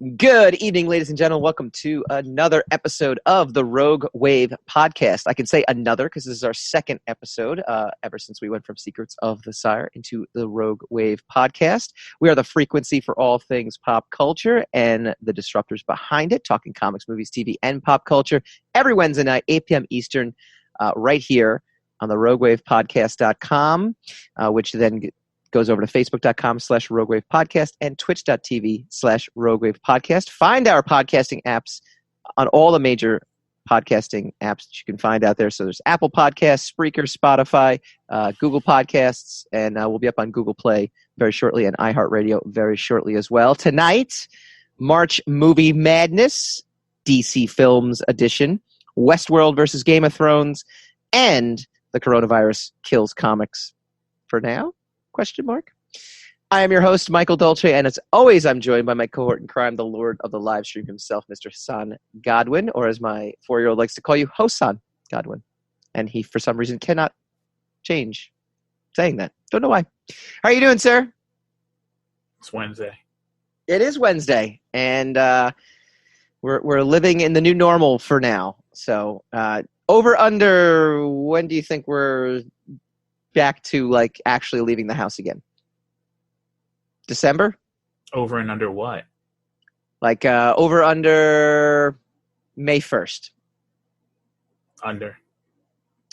Good evening, ladies and gentlemen. Welcome to another episode of the Rogue Wave podcast. I can say another because this is our second episode ever since we went from Secrets of the Sire into the Rogue Wave podcast. We are the frequency for all things pop culture and the disruptors behind it, talking comics, movies, TV, and pop culture every Wednesday night, 8 p.m. Eastern, right here on the roguewavepodcast.com, which then goes over to facebook.com/roguewavepodcast and twitch.tv/roguewavepodcast. Find our podcasting apps on all the major podcasting apps that you can find out there. So there's Apple Podcasts, Spreaker, Spotify, Google Podcasts, and we'll be up on Google Play very shortly and iHeartRadio very shortly as well. Tonight, March Movie Madness, DC Films edition, Westworld versus Game of Thrones, and the coronavirus kills comics for now? Question mark. I am your host, Michael Dolce, and as always, I'm joined by my cohort in crime, the Lord of the live stream himself, Mr. Hassan Godwin, or as my 4-year-old likes to call you, Hosan Godwin. And he, for some reason, cannot change saying that. Don't know why. How are you doing, sir? It's Wednesday. It is Wednesday, and we're living in the new normal for now. So, over, under, when do you think we're back to like actually leaving the house again? December? Over and under what? Like over under May 1st. Under.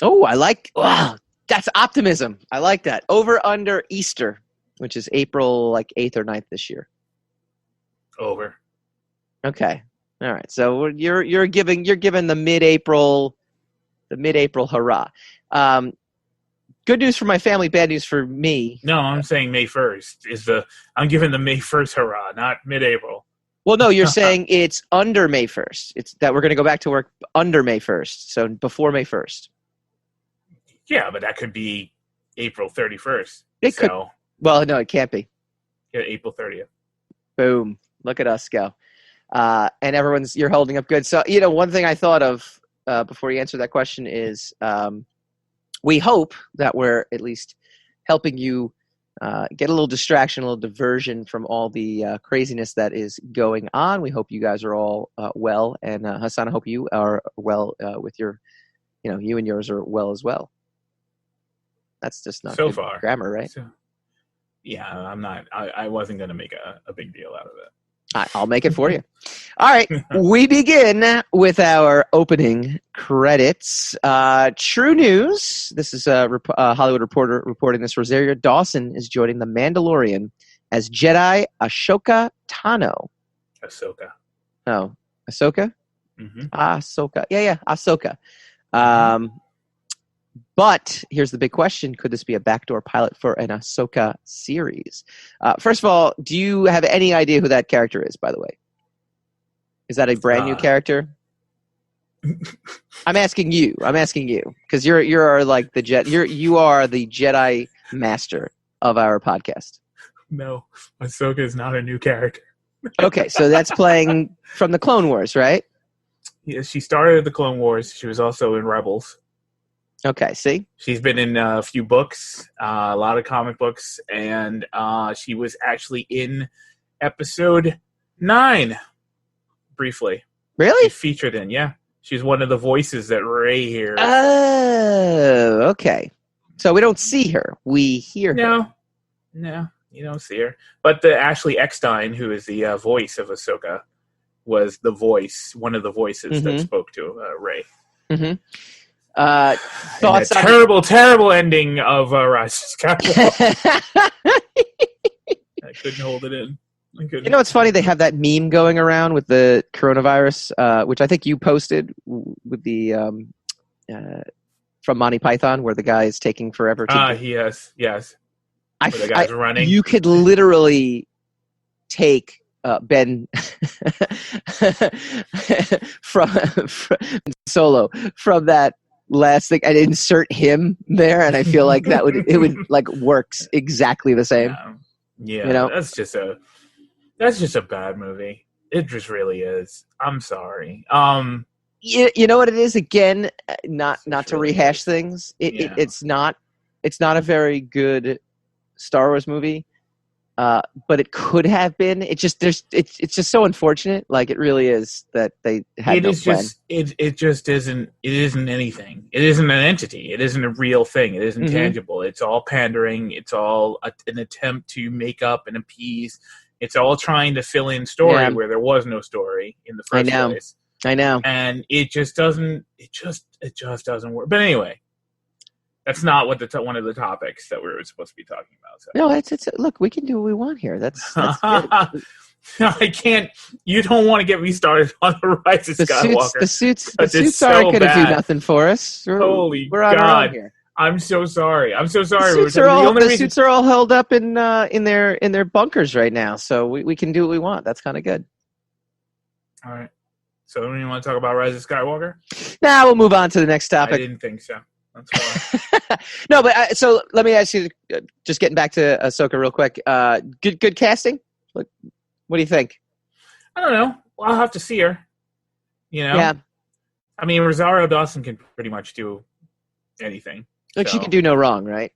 Oh, I like, wow, that's optimism. I like that. Over under Easter, which is April like 8th or 9th this year. Over. Okay. All right. So you're giving the mid-April hurrah. Good news for my family, bad news for me. No, I'm saying May 1st. I'm giving the May 1st hurrah, not mid-April. Well, no, you're saying it's under May 1st. It's that we're going to go back to work under May 1st, so before May 1st. Yeah, but that could be April 31st. It could. Well, no, it can't be. Yeah, April 30th. Boom. Look at us go. And you're holding up good. So, one thing I thought of before you answer that question is we hope that we're at least helping you get a little distraction, a little diversion from all the craziness that is going on. We hope you guys are all well. And Hassan, I hope you are well with you and yours are well as well. That's just not so good far grammar, right? Yeah, I'm not. I wasn't going to make a big deal out of it. I'll make it for you. All right. We begin with our opening credits. True news. This is a Hollywood Reporter reporting this. Rosario Dawson is joining The Mandalorian as Jedi Ahsoka Tano. Ahsoka. Oh, Ahsoka? Mm-hmm. Ahsoka. Yeah, Ahsoka. But here's the big question. Could this be a backdoor pilot for an Ahsoka series? First of all, do you have any idea who that character is, by the way? Is that a brand new character? I'm asking you because you're like you are the Jedi master of our podcast. No, Ahsoka is not a new character. Okay, so that's playing from the Clone Wars, right? Yeah, she started the Clone Wars. She was also in Rebels. Okay, see? She's been in a few books, a lot of comic books, and she was actually in episode 9, briefly. Really? She's featured in, yeah. She's one of the voices that Rey hears. Oh, okay. So we don't see her. We hear her. No, you don't see her. But the Ashley Eckstein, who is the voice of Ahsoka, was one of the voices that spoke to Rey. Mm-hmm. Thoughts on terrible ending of Rise of Skywalker. I couldn't hold it in. It's funny, they have that meme going around with the coronavirus, which I think you posted with the from Monty Python, where the guy is taking forever to yes. Where the guy's running. You could literally take Ben from Solo from that last thing and insert him there, and I feel like it would like works exactly the same. Yeah, that's just a bad movie. It just really is. I'm sorry. You know what it is? Again, not to rehash things. It's not a very good Star Wars movie. but it could have been. It's just so unfortunate. Like, it really is that they had no plan. It just isn't. It isn't anything. It isn't an entity. It isn't a real thing. It isn't tangible. It's all pandering. It's all an attempt to make up and appease. It's all trying to fill in story where there was no story in the first place. I know. And it just doesn't. It just doesn't work. But anyway. That's not what one of the topics that we were supposed to be talking about. So. No, it's look, we can do what we want here. That's good. No, I can't. You don't want to get me started on the Rise of Skywalker. The suits aren't going to do nothing for us. Holy we're on God! our own here. I'm so sorry. The suits are all held up in their bunkers right now, so we can do what we want. That's kind of good. All right. So, do you want to talk about Rise of Skywalker? Nah, we'll move on to the next topic. I didn't think so. No, but so let me ask you, just getting back to Ahsoka real quick. Good casting? What do you think? I don't know. Well, I'll have to see her. You know? Yeah. I mean, Rosario Dawson can pretty much do anything. Like, she can do no wrong, right?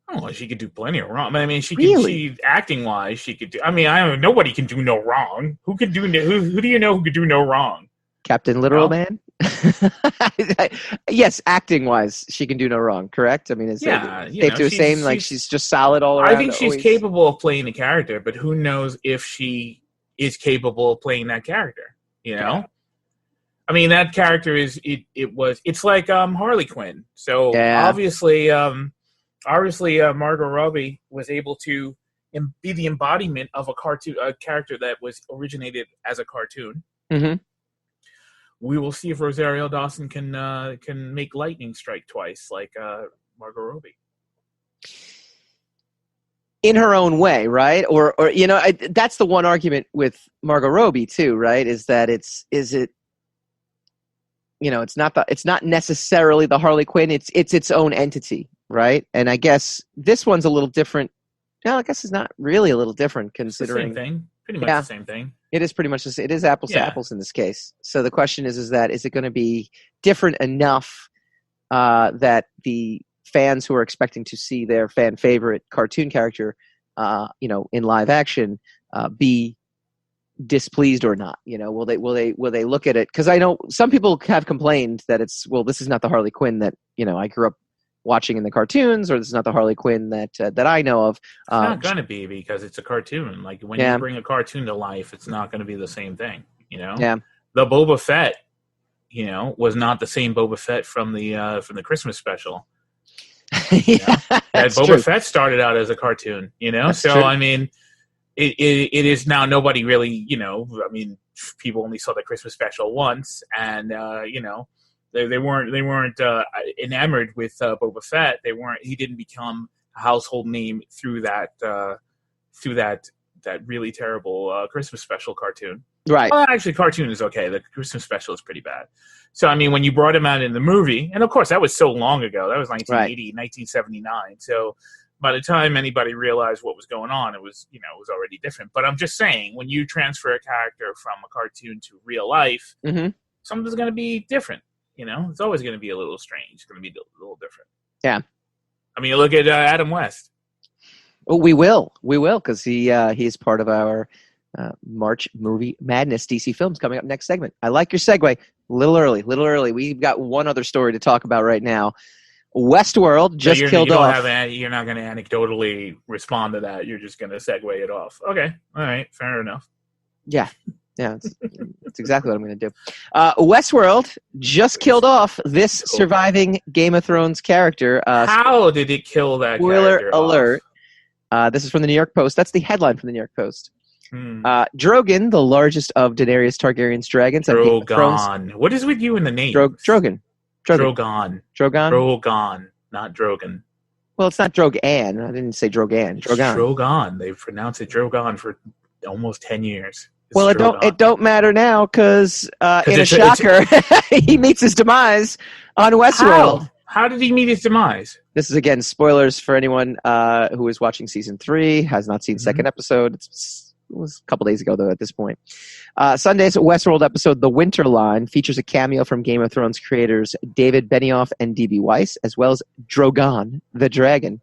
Oh, she could do plenty of wrong. I mean, acting-wise, she could do... I mean, nobody can do no wrong. Who do you know who could do no wrong? Captain Literal Man? Yes, acting-wise, she can do no wrong, correct? I mean, it's safe to assume, like, she's just solid all around. I think she's capable of playing a character, but who knows if she is capable of playing that character, you know? Yeah. I mean, that character it's like Harley Quinn. So, obviously, Margot Robbie was able to be the embodiment of a character that was originated as a cartoon. Mm-hmm. We will see if Rosario Dawson can make lightning strike twice, like Margot Robbie. In her own way, right? Or that's the one argument with Margot Robbie too, right? Is that it's not necessarily the Harley Quinn. It's its own entity, right? And I guess this one's a little different. No, I guess it's not really a little different considering it's the same thing. Pretty much the same thing. It is pretty much the same. It is apples to apples in this case. So the question is it going to be different enough that the fans who are expecting to see their fan favorite cartoon character, in live action, be displeased or not? Will they look at it? Because I know some people have complained that this is not the Harley Quinn that I grew up watching in the cartoons, or this is not the Harley Quinn that I know of. It's not going to be, because it's a cartoon. Like, when you bring a cartoon to life, it's not going to be the same thing, Yeah. The Boba Fett, was not the same Boba Fett from the Christmas special. Boba Fett started out as a cartoon, That's so true. I mean, it is now nobody really, I mean, people only saw the Christmas special once, and they weren't enamored with Boba Fett. He didn't become a household name through that really terrible Christmas special cartoon. Right. Well, actually, cartoon is okay. The Christmas special is pretty bad. So, I mean, when you brought him out in the movie, and of course, that was so long ago. That was 1980, 1979. So, by the time anybody realized what was going on, it was already different. But I'm just saying, when you transfer a character from a cartoon to real life, something's going to be different. It's always going to be a little strange. It's going to be a little different. Yeah. I mean, look at Adam West. Well, we will, because he is part of our March Movie Madness DC films coming up next segment. I like your segue. Little early. We've got one other story to talk about right now. Westworld just killed off. You're not going to anecdotally respond to that. You're just going to segue it off. Okay. All right. Fair enough. Yeah. It's exactly what I'm going to do. Westworld just killed off this surviving Game of Thrones character. How did it kill that character? Spoiler alert. This is from the New York Post. That's the headline from the New York Post. Drogon, the largest of Daenerys Targaryen's dragons. Drogon. What is with you in the name? Drogon. Drogon, not Drogon. Well, it's not Drogan. I didn't say Drogan. Drogon. Drogon. They've pronounced it Drogon for almost 10 years. It don't matter now, because in a shocker, he meets his demise on Westworld. How did he meet his demise? This is, again, spoilers for anyone who is watching season 3, has not seen second episode. It was a couple days ago, though, at this point. Sunday's Westworld episode, The Winter Line, features a cameo from Game of Thrones creators David Benioff and D.B. Weiss, as well as Drogon, the dragon.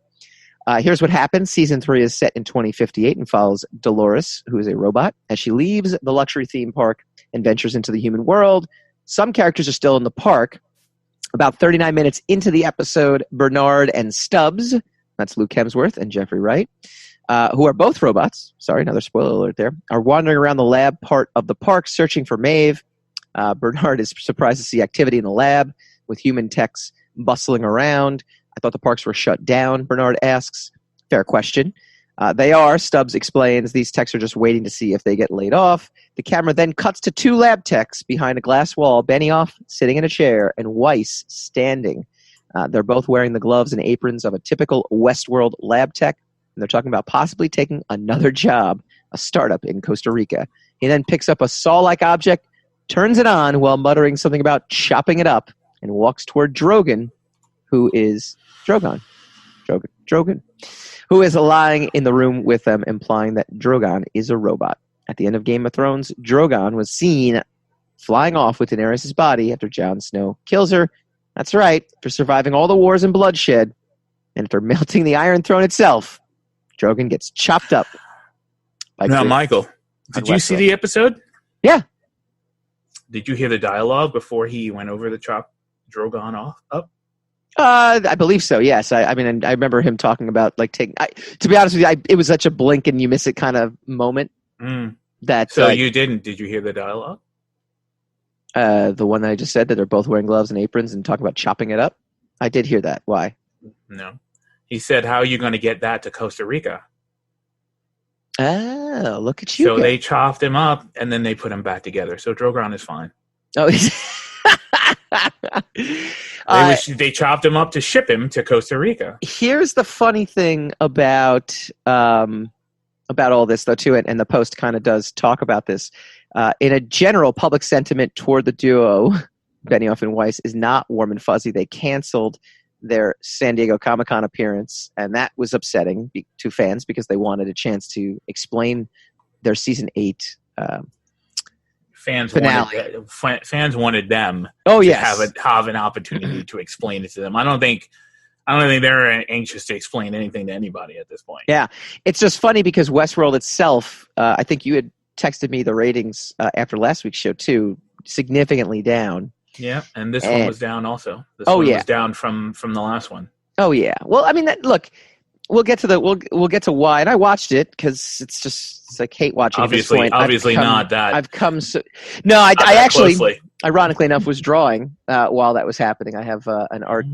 Here's what happens. Season 3 is set in 2058 and follows Dolores, who is a robot, as she leaves the luxury theme park and ventures into the human world. Some characters are still in the park. About 39 minutes into the episode, Bernard and Stubbs, that's Luke Hemsworth and Jeffrey Wright, who are both robots, sorry, another spoiler alert there, are wandering around the lab part of the park searching for Maeve. Bernard is surprised to see activity in the lab with human techs bustling around. I thought the parks were shut down, Bernard asks. Fair question. They are, Stubbs explains. These techs are just waiting to see if they get laid off. The camera then cuts to 2 lab techs behind a glass wall, Benioff sitting in a chair and Weiss standing. They're both wearing the gloves and aprons of a typical Westworld lab tech, and they're talking about possibly taking another job, a startup in Costa Rica. He then picks up a saw-like object, turns it on while muttering something about chopping it up, and walks toward Drogon, who is Drogon, who is lying in the room with them, implying that Drogon is a robot. At the end of Game of Thrones, Drogon was seen flying off with Daenerys' body after Jon Snow kills her. That's right, for surviving all the wars and bloodshed, and after melting the Iron Throne itself, Drogon gets chopped up. Now, Michael, did you see the episode? Yeah. Did you hear the dialogue before he went over to chop Drogon up? I believe so. Yes. I mean, I remember him talking about like taking. To be honest with you, it was such a blink and you miss it kind of moment. That. So you didn't? Did you hear the dialogue? The one that I just said, that they're both wearing gloves and aprons and talking about chopping it up. I did hear that. Why? No. He said, "How are you going to get that to Costa Rica?" Oh, look at you! So they chopped him up and then they put him back together. So Drogon is fine. Oh. They chopped him up to ship him to Costa Rica. Here's the funny thing about all this, though, too, and the Post kind of does talk about this. In a general, public sentiment toward the duo, Benioff and Weiss, is not warm and fuzzy. They canceled their San Diego Comic-Con appearance, and that was upsetting to fans because they wanted a chance to explain their season 8 Fans finale. Wanted them to have an opportunity to explain it to them. I don't think they're anxious to explain anything to anybody at this point. Yeah, it's just funny because Westworld itself, I think you had texted me the ratings after last week's show too, significantly down. Yeah, and this one was down also. This one was down from the last one. Oh yeah. Well, I mean, look, we'll get to why, and I watched it because it's like hate watching. Obviously, at this point. obviously not that. I've come so. No, I actually, closely. Ironically enough, was drawing while that was happening. I have an art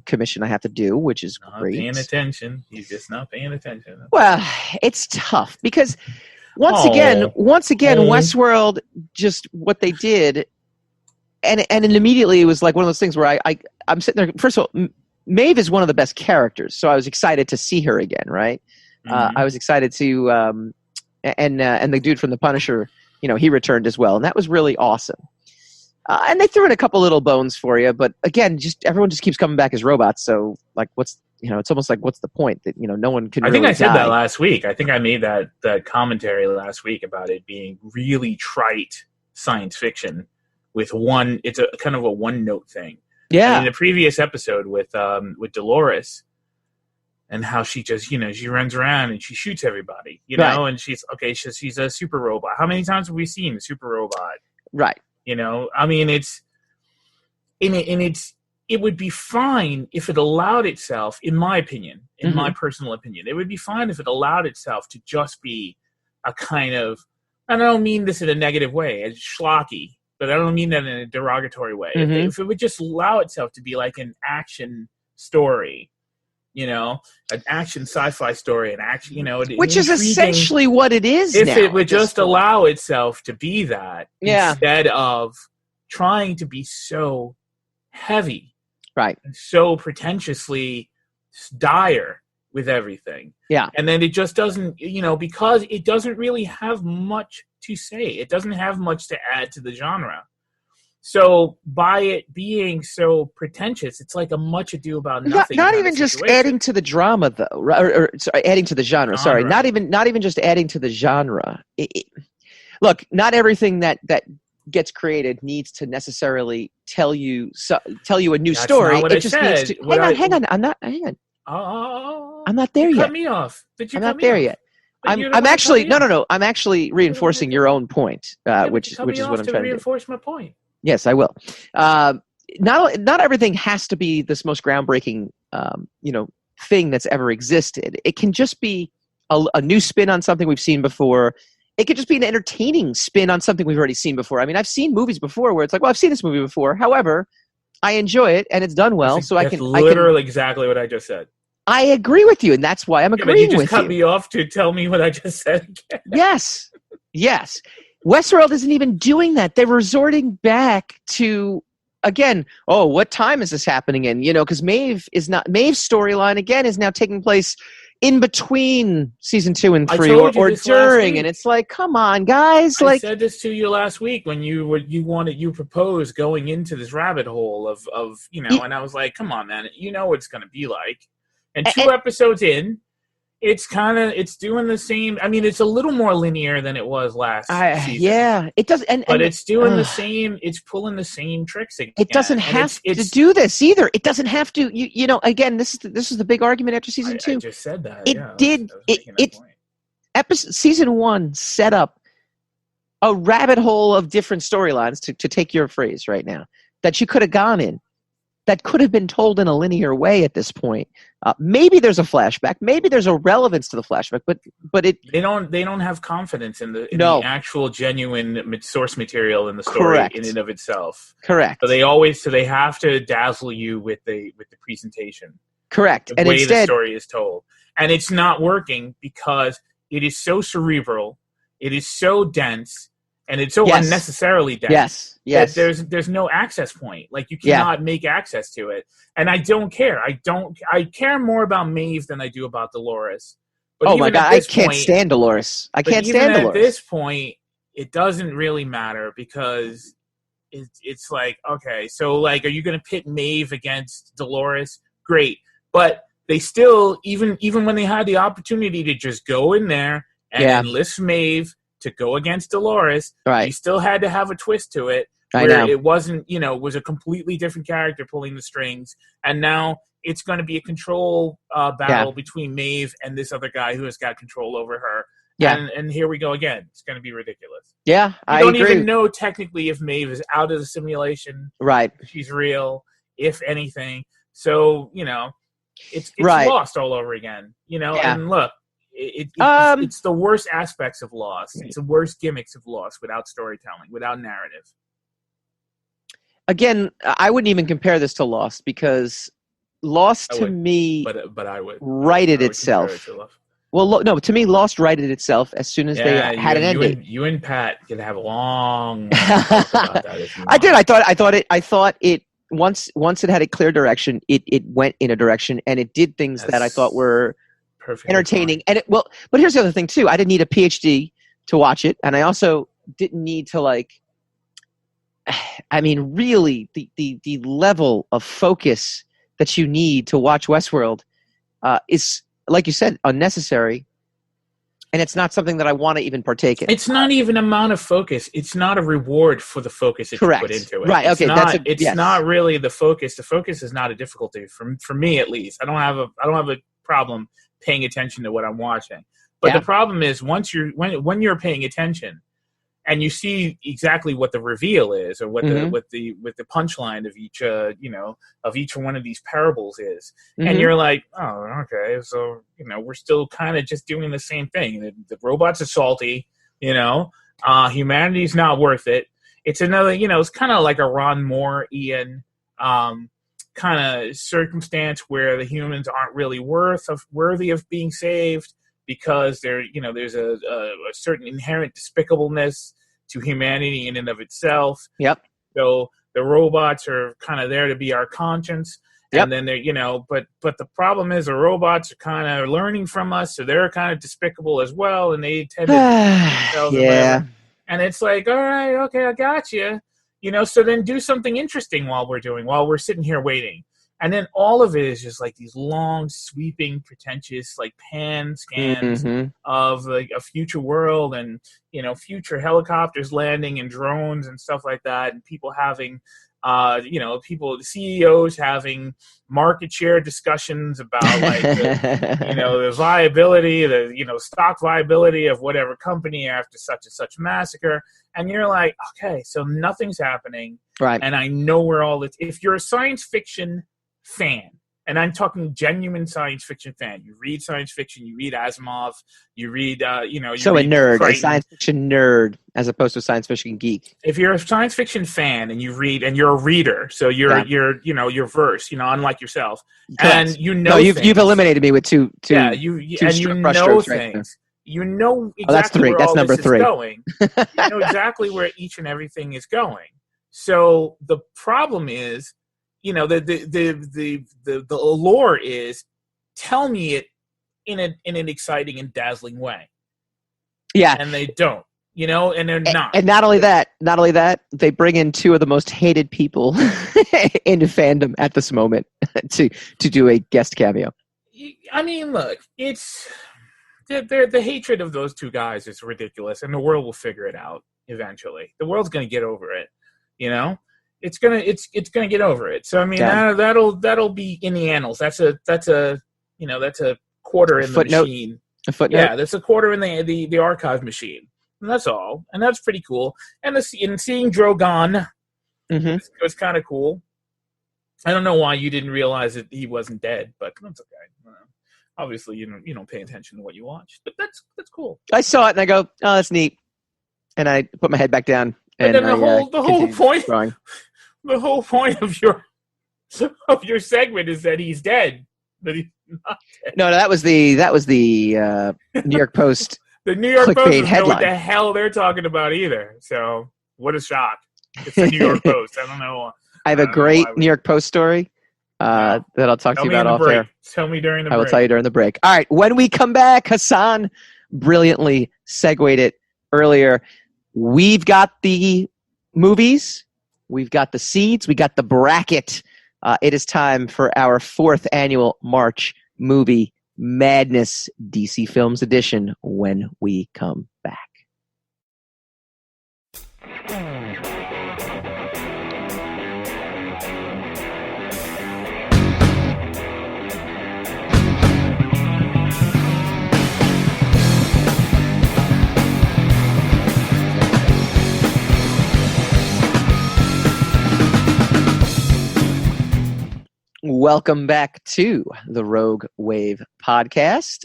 commission I have to do, which is great. Paying attention. He's just not paying attention. Well, it's tough because once again, Westworld, just what they did, and immediately it was like one of those things where I'm sitting there. First of all, Maeve is one of the best characters, so I was excited to see her again. Right, I was excited to, and the dude from The Punisher, he returned as well, and that was really awesome. And they threw in a couple little bones for you, but again, everyone just keeps coming back as robots. So, like, it's almost like, what's the point that no one can? I really think I said die. that last week. I think I made that commentary last week about it being really trite science fiction with one. It's a kind of a one note thing. Yeah. In the previous episode with Dolores, and how she just she runs around and she shoots everybody, right. and she's a super robot. How many times have we seen a super robot? Right. I mean, it would be fine if it allowed itself, in my opinion, my personal opinion, it would be fine if it allowed itself to just be a kind of, and I don't mean this in a negative way, as schlocky, but I don't mean that in a derogatory way. If it would just allow itself to be like an action story, an action sci-fi story, an action, which is essentially what it is. If now, it would just allow itself to be that, instead of trying to be so heavy, right, and so pretentiously dire with everything, and then it just doesn't, because it doesn't really have much to say. It doesn't have much to add to the genre. So by it being so pretentious, it's like a much ado about nothing. Not even just adding to the drama, though, or sorry, adding to the genre. Sorry, not even just adding to the genre. Look, not everything that gets created needs to necessarily tell you a new story. It just needs to hang on. I'm not. Hang on. Oh, I'm not there you yet. cut me off. Did you I'm cut not me there off? yet. But you don't I'm wanna cut actually me off. no. I'm actually reinforcing your own point, Yeah, but which you cut is me what off I'm to trying to do. reinforce my point. Yes, I will. Not everything has to be this most groundbreaking, thing that's ever existed. It can just be a new spin on something we've seen before. It could just be an entertaining spin on something we've already seen before. I mean, I've seen movies before where it's like, well, I've seen this movie before. However, I enjoy it and it's done well, so That's literally exactly what I just said. I agree with you, and that's why I'm Yeah, but you agreeing just with cut you. me off to tell me what I just said again. Yes. Westworld isn't even doing that. They're resorting back to, again, what time is this happening in? Because Maeve's storyline, again, is now taking place in between season 2 and 3 or during, and it's like, come on, guys. I said this to you last week when you proposed going into this rabbit hole of and I was like, come on, man, you know what it's going to be like. And 2 episodes in, it's doing the same. I mean, it's a little more linear than it was last season. Yeah, it does. But it's doing the same. It's pulling the same tricks again. It doesn't have to do this either. It doesn't have to. Again, this is the big argument after season 2. I just said that. Season 1 set up a rabbit hole of different storylines, to take your phrase right now, that you could have gone in, that could have been told in a linear way at this point. Maybe there's a flashback. Maybe there's a relevance to the flashback, but they don't have confidence in the actual genuine source material in the story in and of itself. Correct. So they have to dazzle you with the presentation. Correct. The way the story is told, and it's not working because it is so cerebral, it is so dense. And it's so unnecessarily dense. Yes. That there's no access point. Like, you cannot make access to it. And I don't care. I care more about Maeve than I do about Dolores. But oh my God, I can't stand Dolores. I can't stand Dolores. At this point, it doesn't really matter because it's like, okay, so like, are you going to pit Maeve against Dolores? Great. But they still, even when they had the opportunity to just go in there and enlist Maeve to go against Dolores, you still had to have a twist to it where it wasn't, was a completely different character pulling the strings. And now it's going to be a control battle between Maeve and this other guy who has got control over her. Yeah. And here we go again. It's going to be ridiculous. Yeah, I don't even know technically if Maeve is out of the simulation. Right. She's real, if anything. So, it's lost all over again. And look, it's the worst aspects of Lost. It's the worst gimmicks of Lost without storytelling, without narrative. Again, I wouldn't even compare this to Lost because Lost to me but I would righted itself. Well, no, to me, Lost righted itself as soon as they had an ending. You and Pat can have a long talk about that. If you want. I did. I thought it once it had a clear direction, it went in a direction and it did things that I thought were entertaining. And but here's the other thing too. I didn't need a PhD to watch it, and I also didn't need to really the level of focus that you need to watch Westworld is, like you said, unnecessary, and it's not something that I want to even partake in. It's not even amount of focus. It's not a reward for the focus that you put into it. Right. Okay. It's not really the focus. The focus is not a difficulty for me, at least. I don't have a problem paying attention to what I'm watching. But the problem is when you're paying attention and you see exactly what the reveal is or what the punchline of each one of these parables is, and you're like, oh, okay, so we're still kind of just doing the same thing. The robots are salty, humanity's not worth it. It's another, it's kind of like a Ron Moore, Ian, kind of circumstance where the humans aren't really worthy of being saved because there's a certain inherent despicableness to humanity in and of itself. Yep. So the robots are kind of there to be our conscience. And then they're, but the problem is the robots are kind of learning from us, so they're kind of despicable as well, and they tend to and it's like, all right, okay, I got you. So then do something interesting while we're sitting here waiting. And then all of it is just like these long, sweeping, pretentious, like pan scans of like a future world and, future helicopters landing and drones and stuff like that. And people having People, the CEOs having market share discussions about like the viability, stock viability of whatever company after such and such massacre. And you're like, okay, so nothing's happening. Right. And I know where all this, if you're a science fiction fan, and I'm talking genuine science fiction fan. You read science fiction, you read Asimov, you read, So read a nerd, Crichton. a science fiction nerd, as opposed to a science fiction geek. If you're a science fiction fan and you read, and you're a reader, so you're versed, unlike yourself, Correct. and you've eliminated me with two. Yeah, you know things. Right, you know exactly where all this is going. You know exactly where each and everything is going. So the problem is, the allure is, tell me it in an exciting and dazzling way. Yeah, and they don't, and they're not. And not only that, they bring in two of the most hated people into fandom at this moment to do a guest cameo. I mean, look, it's the hatred of those two guys is ridiculous, and the world will figure it out eventually. The world's going to get over it, It's gonna get over it. So I mean, that'll be in the annals. That's a quarter in the machine. A footnote. Yeah, that's a quarter in the archive machine, and that's all. And that's pretty cool. And seeing Drogon was kind of cool. I don't know why you didn't realize that he wasn't dead, but that's okay. Obviously, you don't pay attention to what you watch, but that's cool. I saw it and I go, oh, that's neat, and I put my head back down. But then the whole point. Drawing. The whole point of your segment is that he's dead, but he's not dead. No, that was the New York Post. The New York Post doesn't know what headline. the hell they're talking about either. So what a shock! It's the New York Post. I don't know. I have a great New York Post story that I'll talk to you about off air. Tell me during the break. I will tell you during the break. All right, when we come back, Hassan brilliantly segued it earlier. We've got the movies. We've got the seeds. We got the bracket. It is time for our 4th annual March Movie Madness DC Films edition when we come back. Welcome back to the Rogue Wave podcast.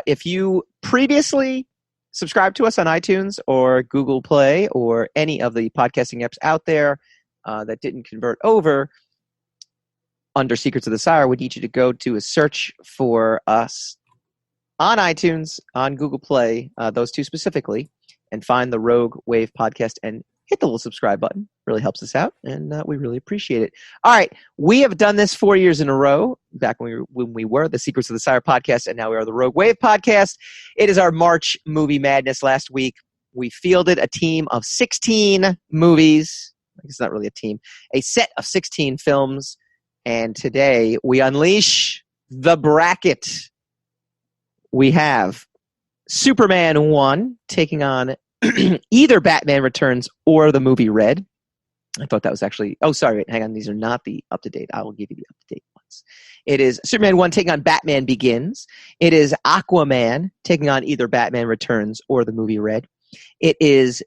If you previously subscribed to us on iTunes or Google Play or any of the podcasting apps out there that didn't convert over, under Secrets of the Sire, we need you to go do a search for us on iTunes, on Google Play, those two specifically, and find the Rogue Wave podcast and hit the little subscribe button. Really helps us out, and we really appreciate it. All right, we have done this 4 years in a row, back when we were the Secrets of the Sire podcast, and now we are the Rogue Wave podcast. It is our March Movie Madness. Last week, we fielded a team of 16 movies. It's not really a team. A set of 16 films, and today we unleash the bracket. We have Superman 1 taking on either Batman Returns or the movie Red. I thought that was actually... Oh, sorry. Hang on. These are not the up-to-date. I will give you the up-to-date ones. It is Superman 1 taking on Batman Begins. It is Aquaman taking on either Batman Returns or the movie Red. It is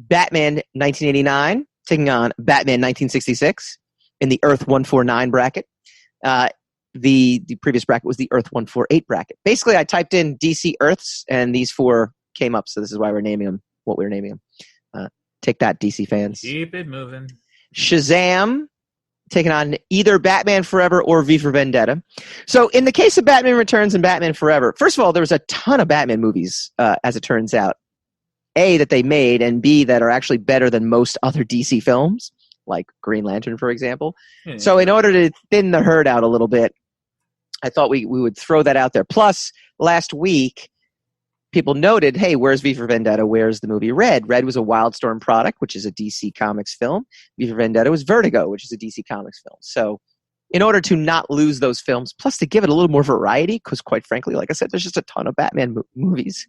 Batman 1989 taking on Batman 1966 in the Earth 149 bracket. The previous bracket was the Earth 148 bracket. Basically, I typed in DC Earths, and these 4 came up, so this is why we're naming them what we're naming them. Take that, DC fans. Keep it moving. Shazam taking on either Batman Forever or V for Vendetta. So in the case of Batman Returns and Batman Forever, first of all, there was a ton of Batman movies, as it turns out. A, that they made, and B, that are actually better than most other DC films, like Green Lantern, for example. Yeah. So in order to thin the herd out a little bit, I thought we would throw that out there. Plus, last week, people noted, hey, where's V for Vendetta? Where's the movie Red? Red was a Wildstorm product, which is a DC Comics film. V for Vendetta was Vertigo, which is a DC Comics film. So in order to not lose those films, plus to give it a little more variety, because quite frankly, like I said, there's just a ton of Batman movies,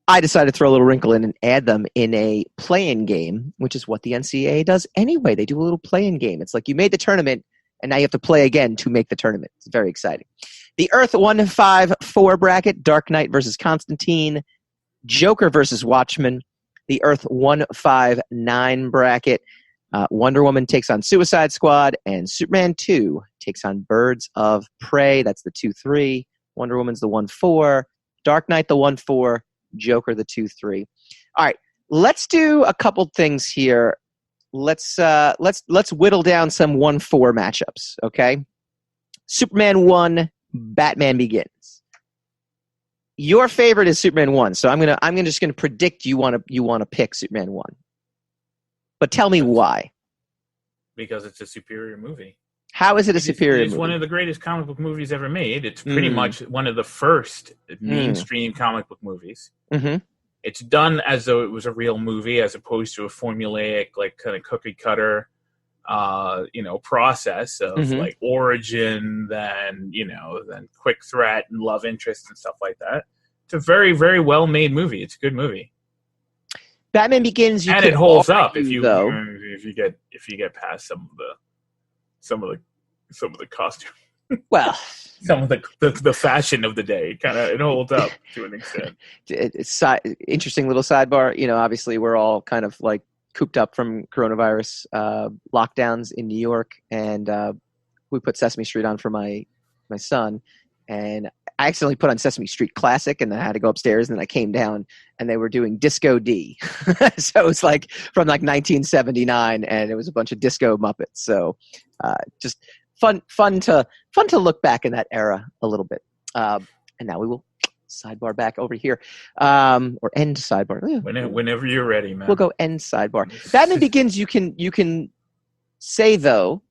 I decided to throw a little wrinkle in and add them in a play-in game, which is what the NCAA does anyway. They do a little play-in game. It's like you made the tournament, and now you have to play again to make the tournament. It's very exciting. The Earth 1-5-4 bracket, Dark Knight versus Constantine, Joker versus Watchmen. The Earth 1-5-9 bracket, Wonder Woman takes on Suicide Squad, and Superman 2 takes on Birds of Prey. That's the 2-3. Wonder Woman's the 1-4. Dark Knight the 1-4. Joker the 2-3. All right, let's do a couple things here. Let's whittle down some 1-4 matchups. Okay, Superman 1, Batman Begins. Your favorite is Superman 1, so I'm just gonna predict you want to pick Superman 1. But tell me why. Because it's a superior movie. How is it a superior movie? It's one of the greatest comic book movies ever made. It's pretty much one of the first mainstream comic book movies. Mm-hmm. It's done as though it was a real movie, as opposed to a formulaic, like kind of cookie cutter, process of like origin, then quick threat and love interest and stuff like that. It's a very, very well made movie. It's a good movie. Batman Begins, and it holds up if you get past some of the costume. Well, some of the fashion of the day, it holds up to an extent. It's interesting little sidebar. Obviously we're all kind of like cooped up from coronavirus lockdowns in New York, and we put Sesame Street on for my son, and I accidentally put on Sesame Street Classic, and I had to go upstairs, and then I came down, and they were doing Disco D. So it was like from like 1979, and it was a bunch of disco Muppets. So just fun to look back in that era a little bit. And now we will sidebar back over here, or end sidebar. Whenever you're ready, man. We'll go end sidebar. Batman Begins. You can say though.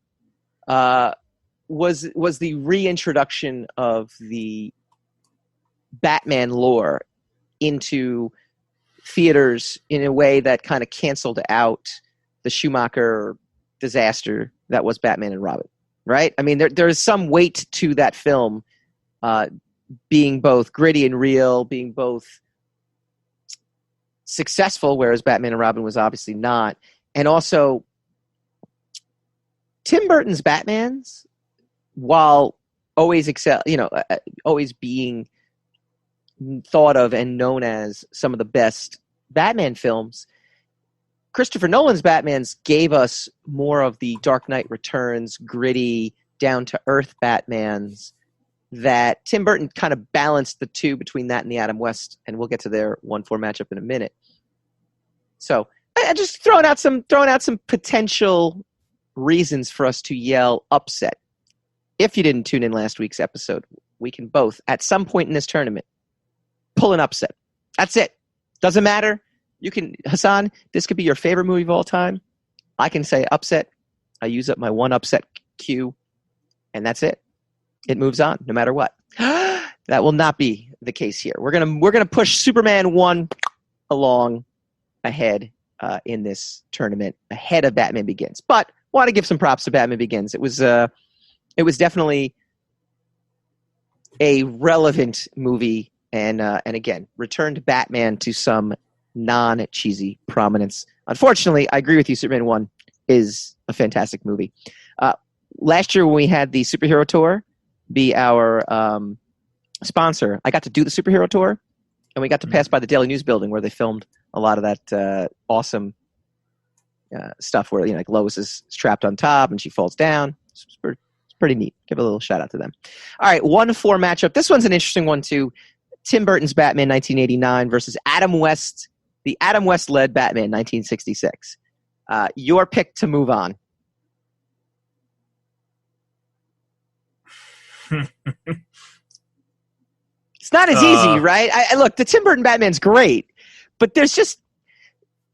Was the reintroduction of the Batman lore into theaters in a way that kind of canceled out the Schumacher disaster that was Batman and Robin, right? I mean, there is some weight to that film being both gritty and real, being both successful, whereas Batman and Robin was obviously not, and also Tim Burton's Batmans, while always always being thought of and known as some of the best Batman films, Christopher Nolan's Batmans gave us more of the Dark Knight Returns, gritty, down-to-earth Batmans that Tim Burton kind of balanced the two between that and the Adam West, and we'll get to their 1-4 matchup in a minute. So I just throwing out some potential reasons for us to yell upset. If you didn't tune in last week's episode, we can both, at some point in this tournament, pull an upset. That's it. Doesn't matter. You can, Hassan, this could be your favorite movie of all time. I can say upset. I use up my one upset cue, and that's it. It moves on, no matter what. That will not be the case here. We're gonna push Superman 1 along ahead in this tournament, ahead of Batman Begins. But want to give some props to Batman Begins. It was definitely a relevant movie, and again, returned Batman to some non-cheesy prominence. Unfortunately, I agree with you, Superman 1 is a fantastic movie. Last year when we had the superhero tour be our sponsor, I got to do the superhero tour, and we got to pass by the Daily News building where they filmed a lot of that awesome stuff where like Lois is trapped on top and she falls down. It's pretty neat. Give a little shout out to them. All right, 1-4 matchup. This one's an interesting one too. Tim Burton's Batman 1989 versus Adam West, the Adam West led Batman 1966. Your pick to move on. It's not as easy, right? I look, the Tim Burton Batman's great, but there's just,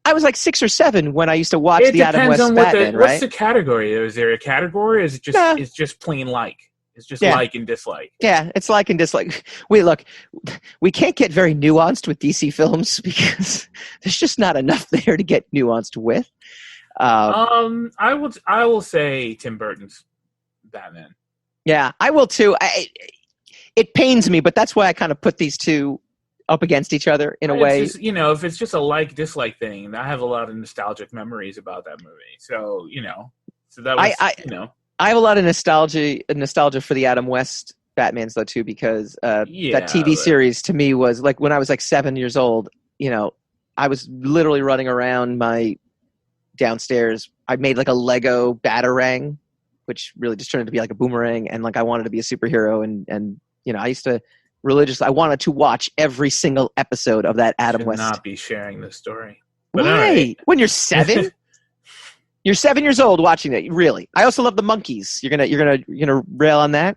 I was like 6 or 7 when I used to watch the Adam West Batman, right? What's the category? Is there a category? Or is it just it's just plain like? It's just like and dislike. Yeah, it's like and dislike. We can't get very nuanced with DC films because there's just not enough there to get nuanced with. I will say Tim Burton's Batman. Yeah, I will too. It pains me, but that's why I kind of put these two up against each other in a It's way. just, if it's just a like-dislike thing, I have a lot of nostalgic memories about that movie. So, so that was, I have a lot of nostalgia for the Adam West Batmans though too, because that TV series to me was like when I was like 7 years old. I was literally running around my downstairs. I made like a Lego Batarang, which really just turned into be like a boomerang, and like I wanted to be a superhero, and I used to religiously. I wanted to watch every single episode of that Adam West. Not be sharing this story. But why? Right. When you're 7. You're 7 years old watching it. Really. I also love the Monkees. You're gonna rail on that?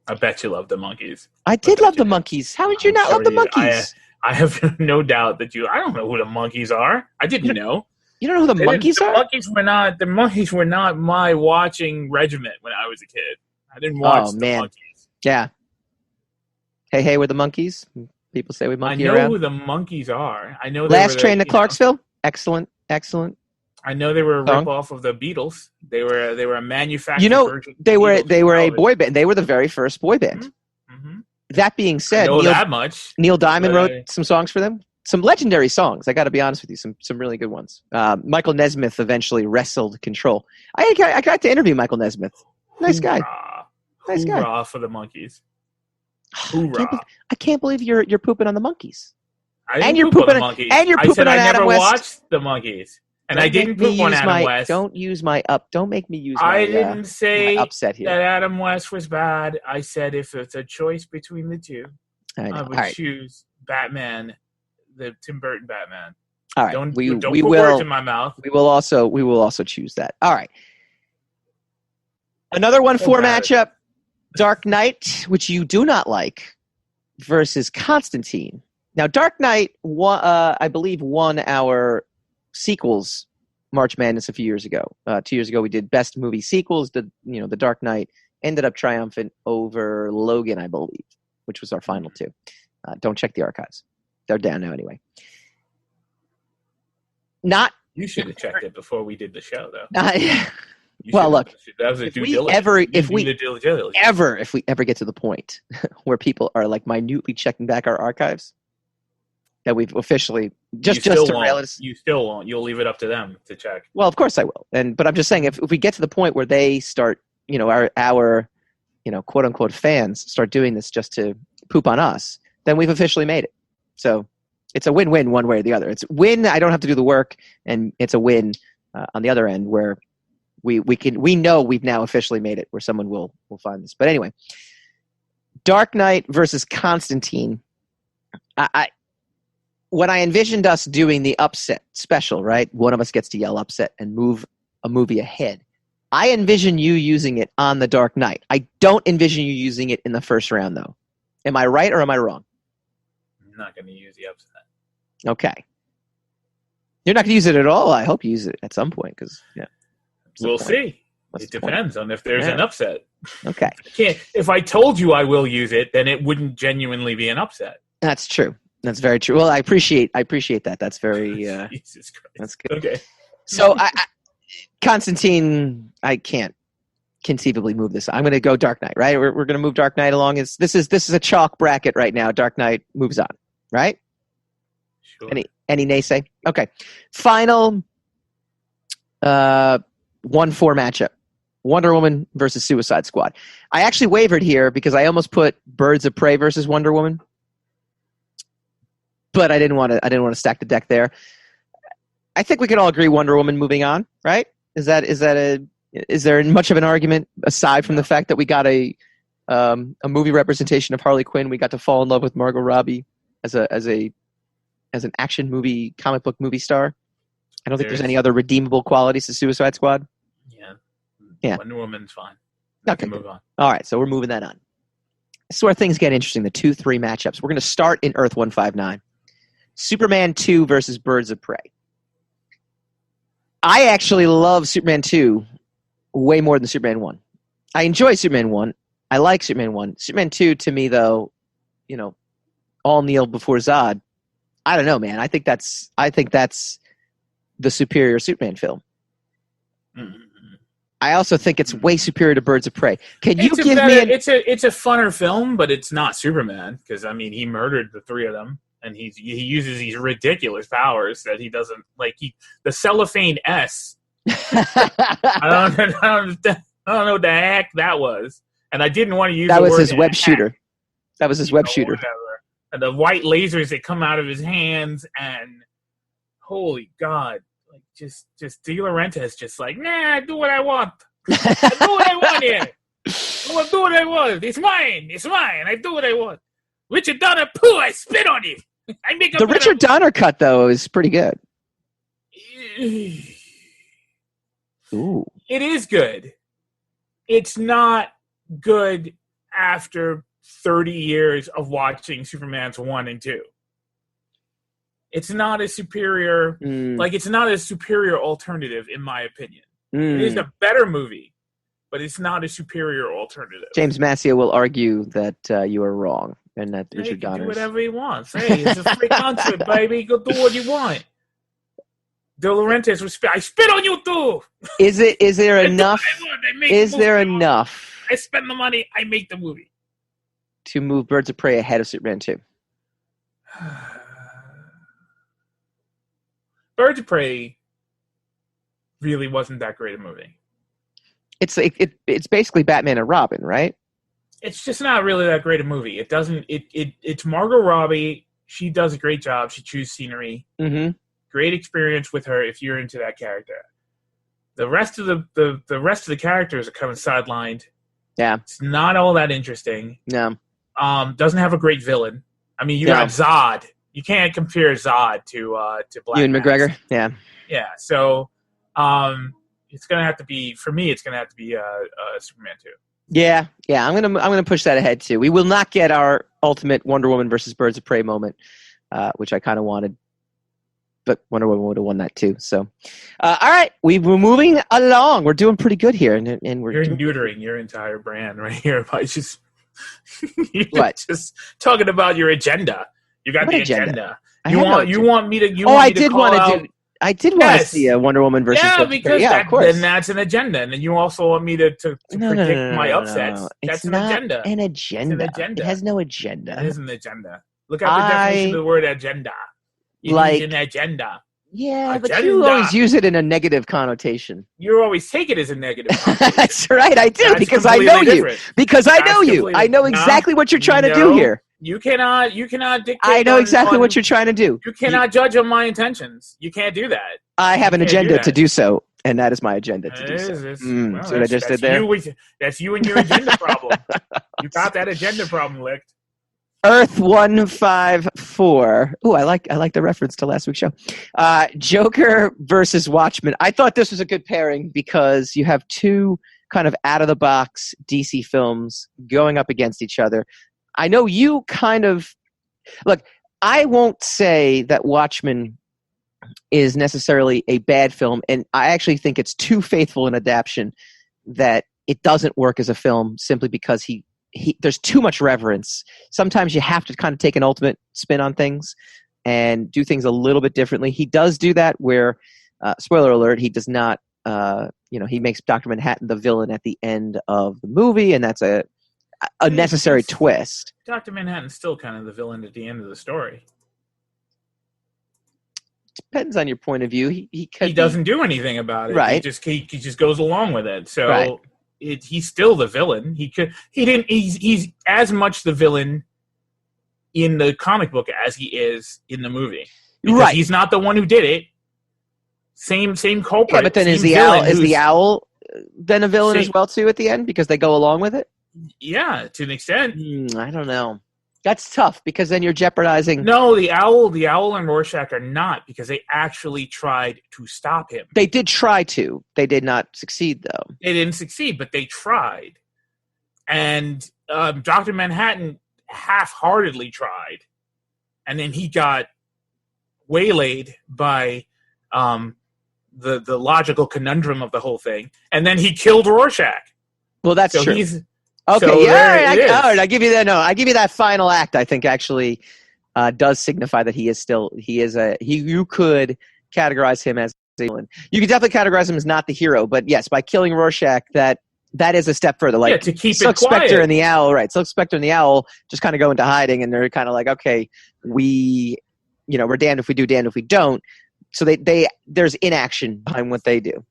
I bet you love the Monkees. I did love the Monkees. How did you not love the Monkees? I have no doubt that I don't know who the Monkees are. I didn't know. You don't know who the Monkees are? The Monkees were not my watching regiment when I was a kid. I didn't watch the Monkees. Yeah. Hey, we're the Monkees. People say we monkey around. I know around. Who the Monkees are. I know. Last Train to Clarksville. Excellent. I know they were a ripoff of the Beatles. They were a manufactured version. They were a boy band. They were the very first boy band. Mm-hmm. That being said, Neil Diamond wrote some songs for them. Some legendary songs. I got to be honest with you. Some really good ones. Michael Nesmith eventually wrestled Control. I got to interview Michael Nesmith. Nice guy. Nice guy. Hoorah for the Monkees. Hoorah! I can't believe you're pooping on the Monkees. And you're pooping on the Monkees. And you're pooping on Adam West. I never watched the Monkees. And I didn't poop on Adam West. Don't make me use my I didn't say upset here. that Adam West was bad. I said if it's a choice between the two, I would choose Batman, the Tim Burton Batman. All right. Don't put words in my mouth. We will also choose that. All right. Another 1-4 matchup. Dark Knight, which you do not like, versus Constantine. Now, Dark Knight, I believe, won our sequels March Madness a few years ago. 2 years ago, we did best movie sequels. The Dark Knight ended up triumphant over Logan, I believe, which was our final two. Don't check the archives; they're down now anyway. You should have checked it before we did the show, though. Well, look. That was a due diligence. If we ever get to the point where people are like minutely checking back our archives, that we've officially just to rail us. You still won't. You'll leave it up to them to check. Well, of course I will. But I'm just saying, if we get to the point where they start, our quote unquote fans start doing this just to poop on us, then we've officially made it. So it's a win-win one way or the other. It's win. I don't have to do the work, and it's a win on the other end where we know we've now officially made it, where someone will find this. But anyway, Dark Knight versus Constantine. When I envisioned us doing the upset special, right? One of us gets to yell upset and move a movie ahead. I envision you using it on the Dark Knight. I don't envision you using it in the first round, though. Am I right or am I wrong? I'm not going to use the upset. Okay. You're not going to use it at all? I hope you use it at some point, because we'll see. It depends on if there's an upset. Okay. If I told you I will use it, then it wouldn't genuinely be an upset. That's true. That's very true. Well, I appreciate that. That's very. Jesus Christ. That's good. Okay. So, Constantine, I can't conceivably move this. I'm going to go Dark Knight. Right? We're going to move Dark Knight along. This is a chalk bracket right now. Dark Knight moves on. Right? Sure. Any naysay? Okay. Final 1-4 matchup. Wonder Woman versus Suicide Squad. I actually wavered here because I almost put Birds of Prey versus Wonder Woman, but I didn't want to stack the deck there. I think we can all agree Wonder Woman moving on, right? Is there much of an argument aside from the fact that we got a movie representation of Harley Quinn? We got to fall in love with Margot Robbie as an action movie, comic book movie star. I don't think there's any other redeemable qualities to Suicide Squad. Yeah. Wonder Woman's fine. Okay. Move on. All right, so we're moving that on. This is where things get interesting, the 2-3 matchups. We're going to start in Earth 159. Superman 2 versus Birds of Prey. I actually love Superman 2 way more than Superman 1. I enjoy Superman 1. I like Superman 1. Superman 2, to me, though, all kneel before Zod. I don't know, man. I think that's the superior Superman film. Mm-hmm. I also think it's way superior to Birds of Prey. Can you give me it's a funner film, but it's not Superman because I mean he murdered the three of them, and he uses these ridiculous powers that he doesn't like. The cellophane S. I don't know what the heck that was, and I didn't want to use that the was word his web heck. shooter. That was his web shooter. Whatever. And the white lasers that come out of his hands, and holy God. Just De Laurentiis just like, nah, I do what I want. I do what I want here. I do what I want. It's mine. I do what I want. Richard Donner, poo, I spit on you. I make a the Richard Donner cut, though, is pretty good. Ooh. It is good. It's not good after 30 years of watching Superman's 1 and 2. It's not a superior, it's not a superior alternative, in my opinion. It is a better movie, but it's not a superior alternative. James Massia will argue that you are wrong and that Richard Donner do whatever he wants. Hey, it's a free concert, baby. Go do what you want. De Laurentiis was I spit on you too. Is there enough? I spend the money. I make the movie to move Birds of Prey ahead of Superman 2. Birds of Prey really wasn't that great a movie. It's basically Batman and Robin, right? It's just not really that great a movie. It doesn't. It's Margot Robbie. She does a great job. She chews scenery. Mm-hmm. Great experience with her if you're into that character. The rest of the characters are kind of sidelined. Yeah, it's not all that interesting. No. Doesn't have a great villain. I mean, you got Zod. You can't compare Zod to Black Ewan Mask. McGregor. Yeah. Yeah. So, it's gonna have to be for me. It's gonna have to be Superman 2. Yeah. I'm gonna push that ahead too. We will not get our ultimate Wonder Woman versus Birds of Prey moment, which I kind of wanted, but Wonder Woman would have won that too. So, all right, we're moving along. We're doing pretty good here, and you're neutering your entire brand right here by just what? Just talking about your agenda. You got the agenda. You want me to? I did want to see a Wonder Woman versus. Yeah, because of course. Then that's an agenda, and then you also want me to predict my upsets. No. That's an agenda. An agenda. It's an agenda. It has no agenda. It is an agenda. Look at the definition of the word agenda. It is an agenda. Yeah, agenda. But you always use it in a negative connotation. You always take it as a negative connotation. That's right, I do, that's because I know you. Because I know you. I know exactly what you're trying to do here. You cannot dictate. I know exactly what you're trying to do. You cannot judge on my intentions. You can't do that. I have an agenda to do so, and that is my agenda to do so. See what I just did there? That's you and your agenda problem. You got that agenda problem licked. Earth 154. Ooh, I like the reference to last week's show. Joker versus Watchmen. I thought this was a good pairing because you have two kind of out-of-the-box DC films going up against each other. I know you kind of... Look, I won't say that Watchmen is necessarily a bad film, and I actually think it's too faithful an adaptation that it doesn't work as a film simply because there's too much reverence. Sometimes you have to kind of take an ultimate spin on things and do things a little bit differently. He does do that where, spoiler alert, he does not, he makes Dr. Manhattan the villain at the end of the movie, and that's a necessary twist. Dr. Manhattan's still kind of the villain at the end of the story. Depends on your point of view. He doesn't do anything about it. Right. He just goes along with it. So right. He's still the villain. He's as much the villain in the comic book as he is in the movie. Because right. He's not the one who did it. Same culprit. Yeah, but then is the owl then a villain as well too at the end because they go along with it? Yeah, to an extent. I don't know. That's tough because then you're jeopardizing. No, the owl and Rorschach are not because they actually tried to stop him. They did try to. They did not succeed, though. They didn't succeed, but they tried. And Dr. Manhattan half-heartedly tried, and then he got waylaid by the logical conundrum of the whole thing, and then he killed Rorschach. Well, that's true. Okay, so yeah, all right. I give you that. No, I give you that final act. I think actually does signify that he is. You could categorize him as You could definitely categorize him as not the hero, but yes, by killing Rorschach, that is a step further. Like, to keep Silk it quiet. Spectre and the Owl, right? Silk Spectre and the Owl just kind of go into hiding, and they're kind of like, okay, we're damned if we do, damned if we don't. So there's inaction behind what they do.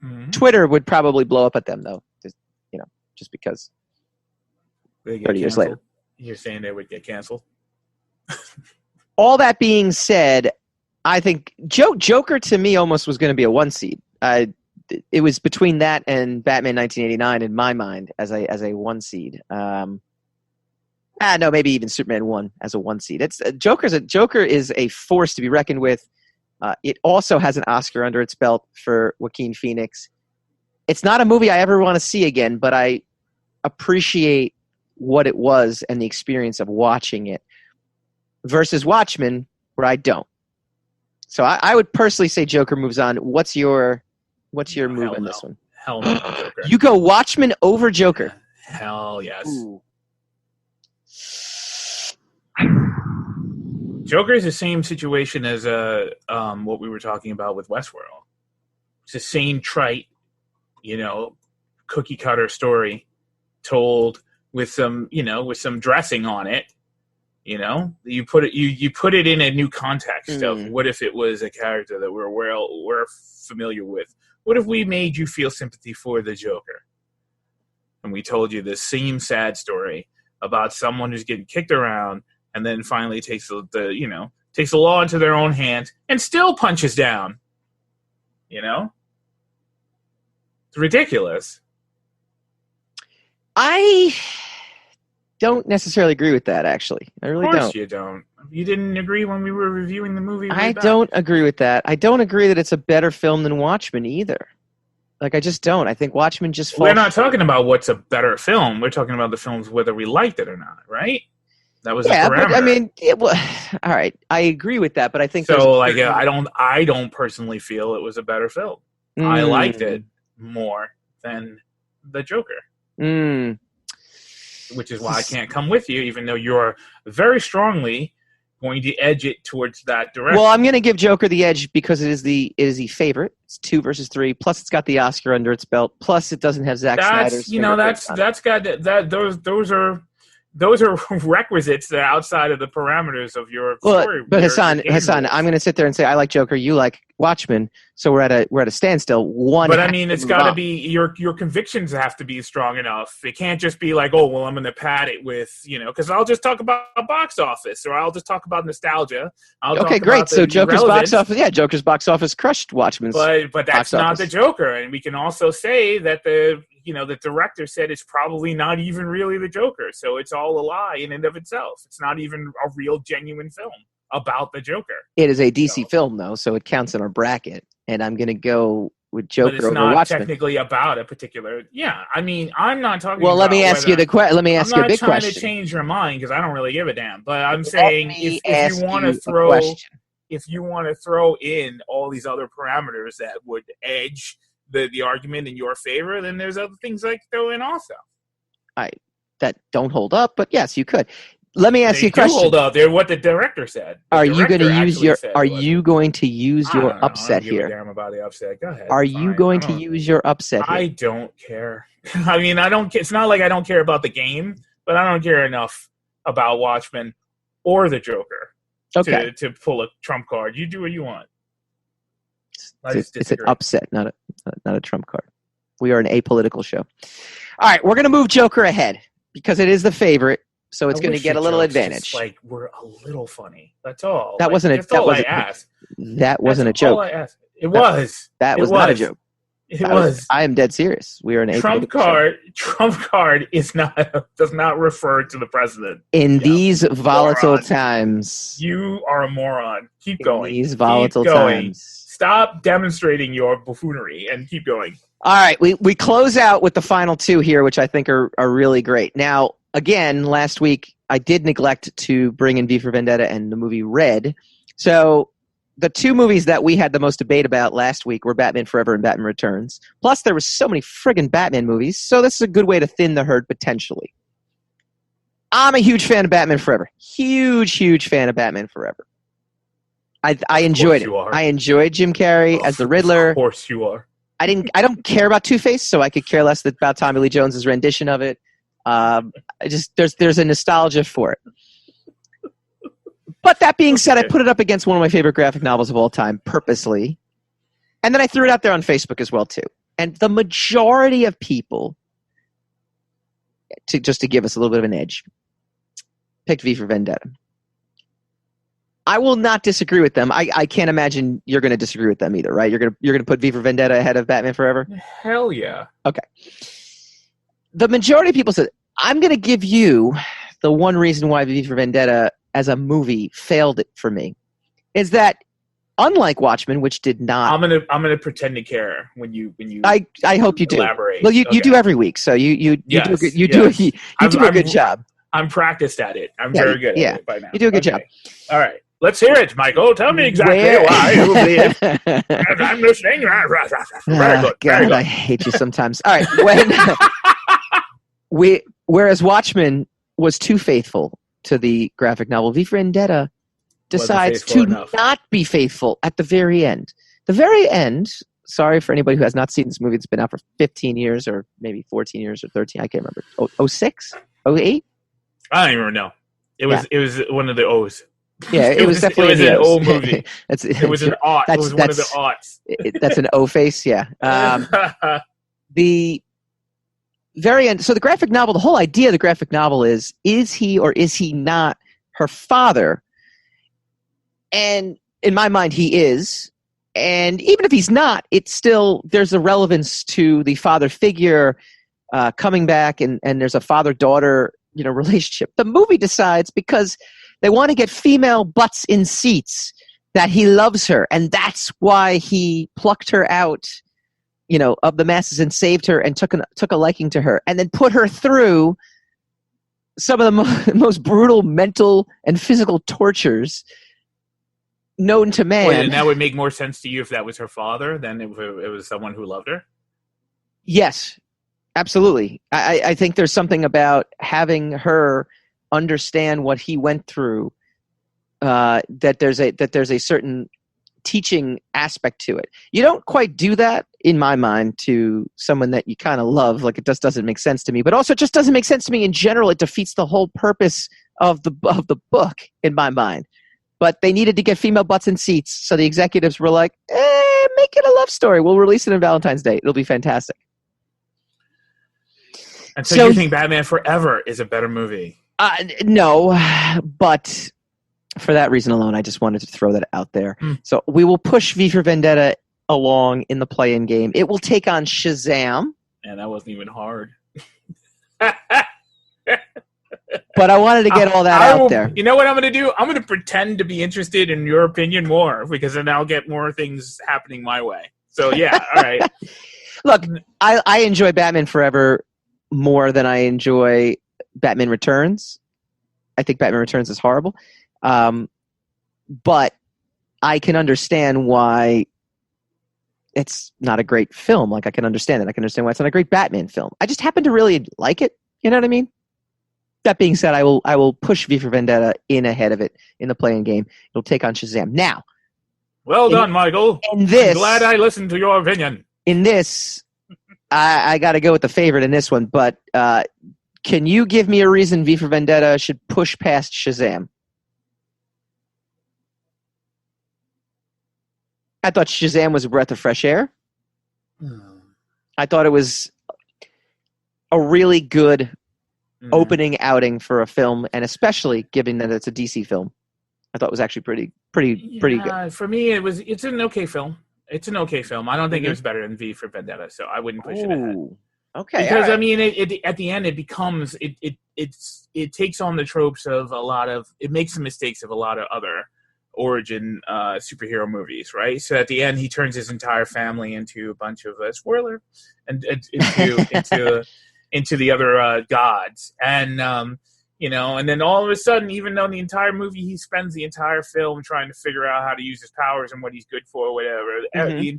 Mm-hmm. Twitter would probably blow up at them, though, just because. 30 years later. You're saying they would get canceled? All that being said, I think Joker to me almost was going to be a 1 seed. It was between that and Batman 1989 in my mind as a 1 seed. No, maybe even Superman 1 as a 1 seed. Joker is a force to be reckoned with. It also has an Oscar under its belt for Joaquin Phoenix. It's not a movie I ever want to see again, but I appreciate what it was and the experience of watching it versus Watchmen, where I don't. So I would personally say Joker moves on. What's your move in this one? Hell no, Joker. You go Watchmen over Joker. Hell yes. Ooh. Joker is the same situation as what we were talking about with Westworld. It's the same trite, cookie cutter story told with some dressing on it. You put it in a new context of what if it was a character that we're familiar with. What if we made you feel sympathy for the Joker? And we told you the same sad story about someone who's getting kicked around and then finally takes the law into their own hands and still punches down. It's ridiculous. I don't necessarily agree with that, actually. I really don't. Of course you don't. You didn't agree when we were reviewing the movie. I don't agree with that. I don't agree that it's a better film than Watchmen either. Like, I just don't. I think Watchmen just falls. We're not talking about what's a better film. We're talking about the films whether we liked it or not, right? That was the parameter. But I mean, all right. I agree with that, but I think so. Like, I don't personally feel it was a better film. I liked it more than the Joker. Which is why I can't come with you, even though you're very strongly going to edge it towards that direction. Well, I'm going to give Joker the edge because it is the favorite. It's 2 versus 3. Plus, it's got the Oscar under its belt. Plus, it doesn't have Zack Snyder's. Those are requisites that are outside of the parameters of your story. But Hassan, I'm going to sit there and say I like Joker, you like Watchmen, so we're at a standstill. But I mean, it's got to be your convictions have to be strong enough. It can't just be like, oh, well, I'm going to pad it with because I'll just talk about box office or I'll just talk about nostalgia. Okay, great. So Joker's box office crushed Watchmen's. But that's not the Joker, and we can also say that the director said it's probably not even really the Joker. So it's all a lie in and of itself. It's not even a real, genuine film about the Joker. It is a DC film, though, so it counts in our bracket. And I'm going to go with Joker over Watchmen. But it's not technically about a particular... Yeah, I mean, I'm not talking about... Let me ask you a big question. I'm not trying to change your mind because I don't really give a damn. But I'm saying if you want to throw in all these other parameters that would edge the argument in your favor, then there's other things I could throw in also. That don't hold up, but yes, you could. Let me ask you a question. Hold up. They're what the director said. Are you going to use your upset here? I don't give a damn about the upset. Go ahead. Are you going to use your upset here? I don't care. I mean, it's not like I don't care about the game, but I don't care enough about Watchmen or the Joker to pull a trump card. You do what you want. It's an upset, not a trump card. We are an apolitical show. All right, we're going to move Joker ahead because it is the favorite, so it's going to get a little advantage. Like we're a little funny. That's all. That wasn't a joke. That was not a joke. It was. I am dead serious. We are an Trump card. Trump card does not refer to the president. In these volatile times, you are a moron. Keep going. These volatile times. Stop demonstrating your buffoonery and keep going. All right, we close out with the final two here, which I think are really great. Now, again, last week I did neglect to bring in V for Vendetta and the movie Red. So the two movies that we had the most debate about last week were Batman Forever and Batman Returns. Plus, there were so many friggin' Batman movies, so this is a good way to thin the herd potentially. I'm a huge fan of Batman Forever. Huge fan of Batman Forever. I enjoyed it. You are. I enjoyed Jim Carrey as the Riddler. Of course you are. I don't care about Two-Face, so I could care less about Tommy Lee Jones's rendition of it. There's a nostalgia for it. But that being said, I put it up against one of my favorite graphic novels of all time, purposely. And then I threw it out there on Facebook as well, too. And the majority of people, just to give us a little bit of an edge, picked V for Vendetta. I will not disagree with them. I can't imagine you're going to disagree with them either, right? You're going to put V for Vendetta ahead of Batman Forever? Hell yeah. Okay. The majority of people said, I'm going to give you the one reason why V for Vendetta as a movie failed it for me is that unlike Watchmen, which did not. I'm gonna pretend to care when you. I hope you do. Elaborate. Well, you do every week, so you do a good job. I'm practiced at it. I'm very good at it by now. You do a good job. All right, let's hear it, Michael. Tell me exactly why you believe. I'm listening. Very good. God, I hate you sometimes. All right, whereas Watchmen was too faithful to the graphic novel, V for Vendetta decides to not be faithful at the very end. The very end, sorry for anybody who has not seen this movie, it's been out for 15 years or maybe 14 years or 13, I can't remember. 06? 08? I don't even know. It was one of the O's. Yeah, it was definitely an O movie. It was an aught. It was one of the aughts. That's an O face, yeah. The very end, so the graphic novel, the whole idea of the graphic novel is he or is he not her father? And in my mind, he is. And even if he's not, it's still, there's a relevance to the father figure coming back, and there's a father-daughter, relationship. The movie decides, because they want to get female butts in seats, that he loves her, and that's why he plucked her out, of the masses and saved her and took a liking to her, and then put her through some of the most brutal mental and physical tortures known to man. Wait, and that would make more sense to you if that was her father than if it was someone who loved her? Yes, absolutely. I think there's something about having her understand what he went through, that there's a certain teaching aspect to it. You don't quite do that, in my mind, to someone that you kind of love. Like, it just doesn't make sense to me. But also, it just doesn't make sense to me in general. It defeats the whole purpose of the book, in my mind. But they needed to get female butts in seats, so the executives were like, make it a love story. We'll release it on Valentine's Day. It'll be fantastic. And so you think Batman Forever is a better movie? No, but for that reason alone, I just wanted to throw that out there. So we will push V for Vendetta along in the play-in game. It will take on Shazam. And that wasn't even hard. But I wanted to get all that out there. You know what I'm going to do? I'm going to pretend to be interested in your opinion more, because then I'll get more things happening my way. So, yeah, all right. Look, I enjoy Batman Forever more than I enjoy Batman Returns. I think Batman Returns is horrible. But I can understand why it's not a great film. Like, I can understand it. I can understand why it's not a great Batman film. I just happen to really like it. You know what I mean? That being said, I will push V for Vendetta in ahead of it in the play-in game. It'll take on Shazam. Now, well done, Michael. I'm glad I listened to your opinion. In this, I got to go with the favorite in this one. But can you give me a reason V for Vendetta should push past Shazam? I thought Shazam was a breath of fresh air. I thought it was a really good opening outing for a film, and especially given that it's a DC film, I thought it was actually pretty good. For me, it's an okay film. It's an okay film. I don't think it was better than V for Vendetta, so I wouldn't push it ahead. Okay, because I mean, at the end, it becomes it takes on the tropes of it makes the mistakes of a lot of other origin superhero movies, right? So at the end, he turns his entire family into a bunch of spoiler, and into the other gods, and and then all of a sudden, even though the entire movie he spends the entire film trying to figure out how to use his powers and what he's good for, whatever,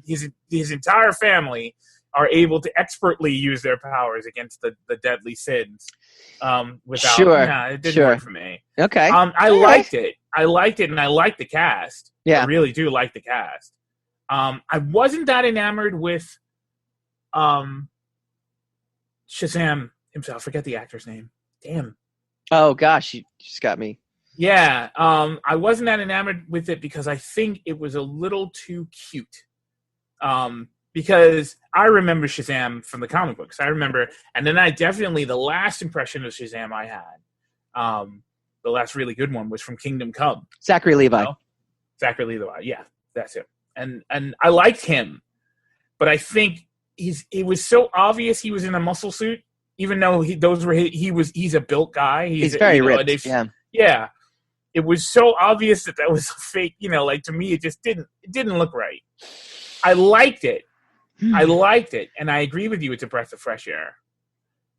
his entire family are able to expertly use their powers against the deadly sins. It didn't work for me. Okay, I liked it. I liked it, and I liked the cast. Yeah. I really do like the cast. I wasn't that enamored with Shazam himself. I forget the actor's name. Damn. Oh gosh, you just got me. Yeah, I wasn't that enamored with it because I think it was a little too cute. Because I remember Shazam from the comic books. I remember, and then the last impression of Shazam I had, the last really good one was from Kingdom Come. Zachary Levi. You know? Zachary Levi, yeah, that's him. And I liked him, but I think it was so obvious he was in a muscle suit, even though he's a built guy. He's very ripped. Yeah. It was so obvious that was a fake. Like to me, it didn't look right. I liked it. And I agree with you. It's a breath of fresh air,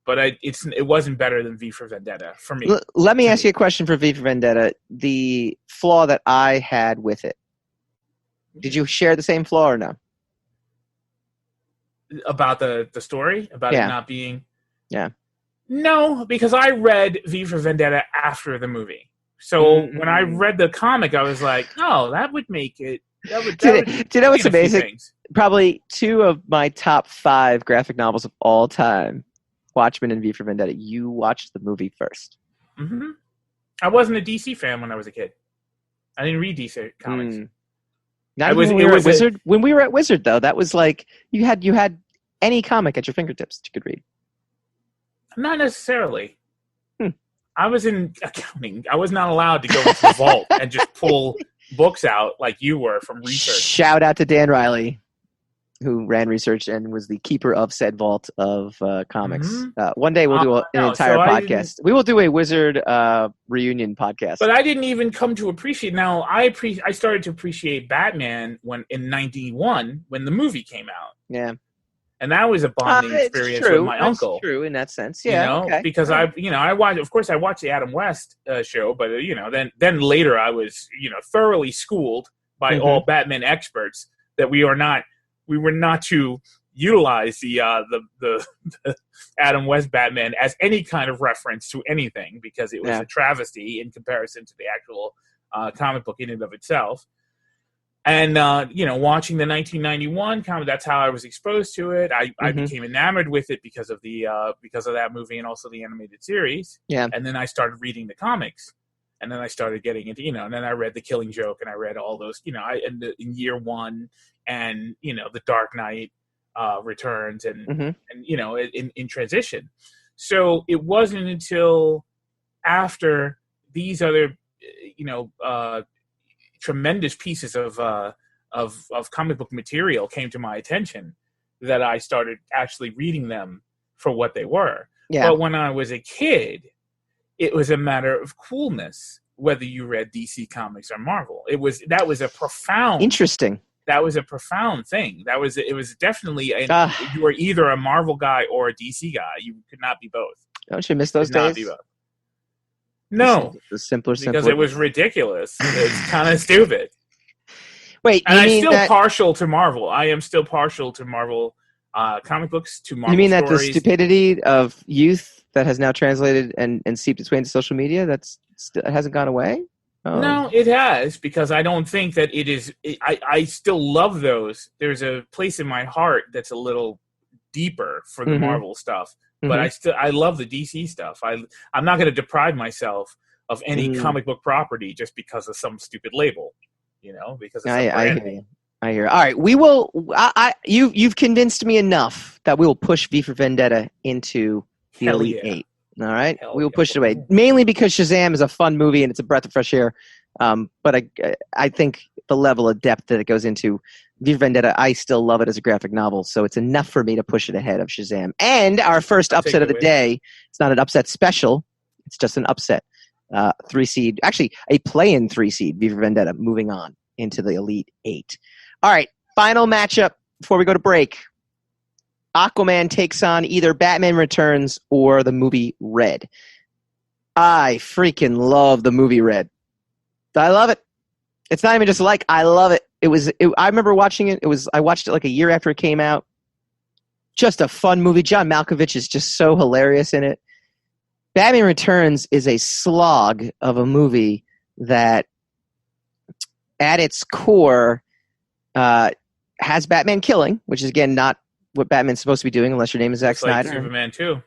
but it wasn't better than V for Vendetta for me. Let me ask you a question for V for Vendetta. The flaw that I had with it. Did you share the same flaw or no? About the story? About it not being... Yeah. No, because I read V for Vendetta after the movie. So when I read the comic, I was like, oh, that would make it... Do you know what's amazing? Probably 2 of my top 5 graphic novels of all time, Watchmen and V for Vendetta. You watched the movie first. Mm-hmm. I wasn't a DC fan when I was a kid. I didn't read DC comics. When we were at Wizard, though, that was like you had any comic at your fingertips that you could read. Not necessarily. I was in accounting. I was not allowed to go into the vault and just pull books out like you were from research. Shout out to Dan Riley, who ran research and was the keeper of said vault of comics. Mm-hmm. One day we'll do an entire podcast. We will do a Wizard reunion podcast. But I didn't even come to appreciate. Now I started to appreciate Batman in '91 when the movie came out. Yeah. And that was a bonding experience with my uncle. True in that sense, yeah. Because I watched. Of course, I watched the Adam West show, but then later I was thoroughly schooled by all Batman experts that we were not to utilize the Adam West Batman as any kind of reference to anything because it was a travesty in comparison to the actual comic book in and of itself. And, watching the 1991 comic, that's how I was exposed to it. I became enamored with it because of that movie and also the animated series. Yeah. And then I started reading the comics. And then I started getting into, and then I read The Killing Joke and I read all those, in year one and, The Dark Knight Returns and in transition. So it wasn't until after these other, tremendous pieces of comic book material came to my attention that I started actually reading them for what they were. Yeah. But when I was a kid, it was a matter of coolness whether you read DC Comics or Marvel. That was a profound interesting. That was a profound thing. It was definitely you were either a Marvel guy or a DC guy. You could not be both. Don't you miss those days? Not be both. No, the simpler because it was ridiculous. It's kind of stupid. Wait, and I'm still partial to Marvel. I am still partial to Marvel comic books, to Marvel. You mean stories. That the stupidity of youth that has now translated and seeped its way into social media it hasn't gone away? Oh. No, it has, because I don't think that it is. I still love those. There's a place in my heart that's a little deeper for the Marvel stuff. But I love the DC stuff. I'm not going to deprive myself of any comic book property just because of some stupid label, because of I hear. All right, we will. You've convinced me enough that we will push V for Vendetta into the Elite 8. All right, we will push it away, mainly because Shazam is a fun movie and it's a breath of fresh air. But I think the level of depth that it goes into, V for Vendetta, I still love it as a graphic novel, so it's enough for me to push it ahead of Shazam. And our first upset of the day, it's not an upset special, it's just an upset. 3-seed, actually a play-in 3-seed, V for Vendetta, moving on into the Elite 8. All right, final matchup before we go to break. Aquaman takes on either Batman Returns or the movie Red. I freaking love the movie Red. I love it. It's not even just I love it. I remember watching it. I watched it like a year after it came out. Just a fun movie. John Malkovich is just so hilarious in it. Batman Returns is a slog of a movie that at its core has Batman killing, which is, again, not what Batman's supposed to be doing unless your name is Zack Snyder. Like Superman 2.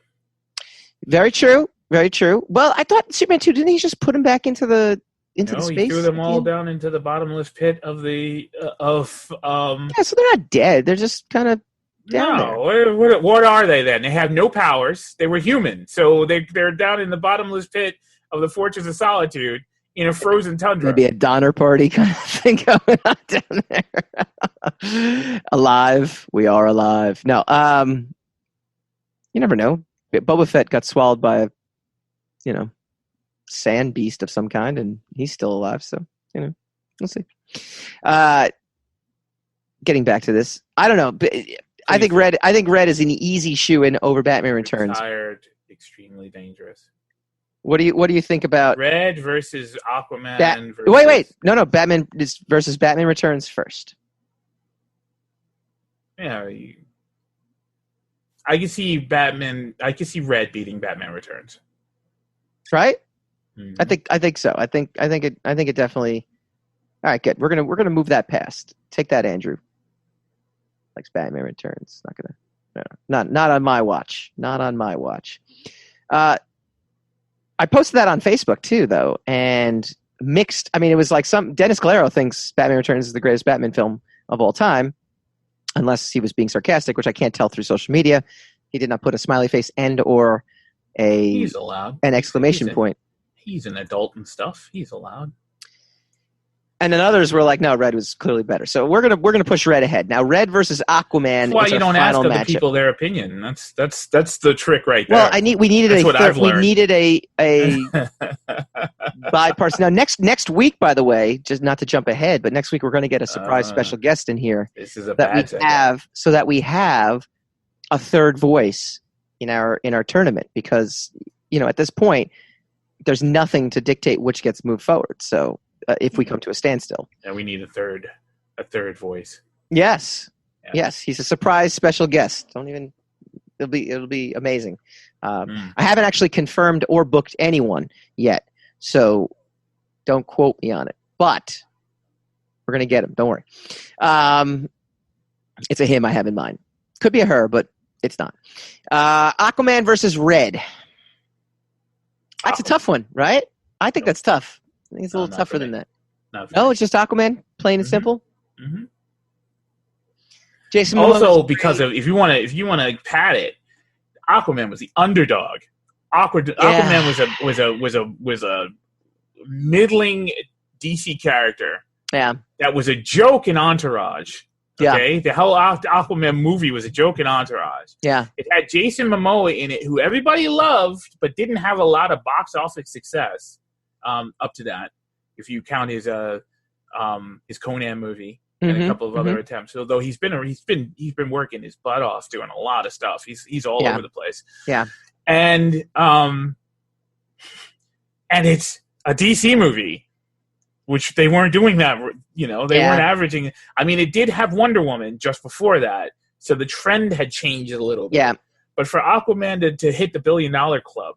Very true. Very true. Well, I thought Superman 2, didn't he just put him back into the space? He threw them all down into the bottomless pit of the Yeah, so they're not dead. They're just kind of down there. What are they then? They have no powers. They were human, so they're down in the bottomless pit of the Fortress of Solitude in a frozen tundra. Maybe a Donner Party kind of thing going on down there. Alive. We are alive. No, you never know. Boba Fett got swallowed by a, sand beast of some kind, and he's still alive, so, we'll see. Getting back to this, I don't know. But I think Red is an easy shoe-in over Batman Returns. Tired, extremely dangerous. What do you think about Red versus Aquaman? Wait. No. Batman versus Batman Returns first. Yeah, I can see Batman. I can see Red beating Batman Returns. Right? Mm-hmm. I think so. I think it definitely. All right, good. We're gonna move that past. Take that, Andrew. Likes Batman Returns. Not on my watch. Not on my watch. I posted that on Facebook too, though, and mixed. I mean, it was like Dennis Galero thinks Batman Returns is the greatest Batman film of all time, unless he was being sarcastic, which I can't tell through social media. He did not put a smiley face and/or He's allowed an exclamation point. He's an adult and stuff. He's allowed. And then others were like, "No, Red was clearly better." So we're gonna push Red ahead now. Red versus Aquaman. That's why you don't ask other people their opinion. That's the trick right there. Well, we needed a bipartisan. Now next week, by the way, just not to jump ahead, but next week we're going to get a surprise special guest in here. This is so that we have a third voice in our tournament, because at this point there's nothing to dictate which gets moved forward. So. If we come to a standstill, and we need a third voice. Yes, yes, he's a surprise special guest. It'll be amazing. I haven't actually confirmed or booked anyone yet, so don't quote me on it. But we're gonna get him. Don't worry. It's a him I have in mind. Could be a her, but it's not. Aquaman versus Red. That's a tough one, right? I think that's tough. I think it's a little tougher than that. No, it's just Aquaman, plain and simple. Mm-hmm. Jason. Also, because of if you want to pad it, Aquaman was the underdog. Aquaman was a middling DC character. Yeah, that was a joke in Entourage. Okay, yeah. The whole Aquaman movie was a joke in Entourage. Yeah, it had Jason Momoa in it, who everybody loved, but didn't have a lot of box office success. Up to that, if you count his Conan movie and a couple of other attempts, although he's been working his butt off doing a lot of stuff. He's all over the place. Yeah, and it's a DC movie, which they weren't doing that. They weren't averaging. I mean, it did have Wonder Woman just before that, so the trend had changed a little bit. Yeah, but for Aquaman to hit the $1 billion club,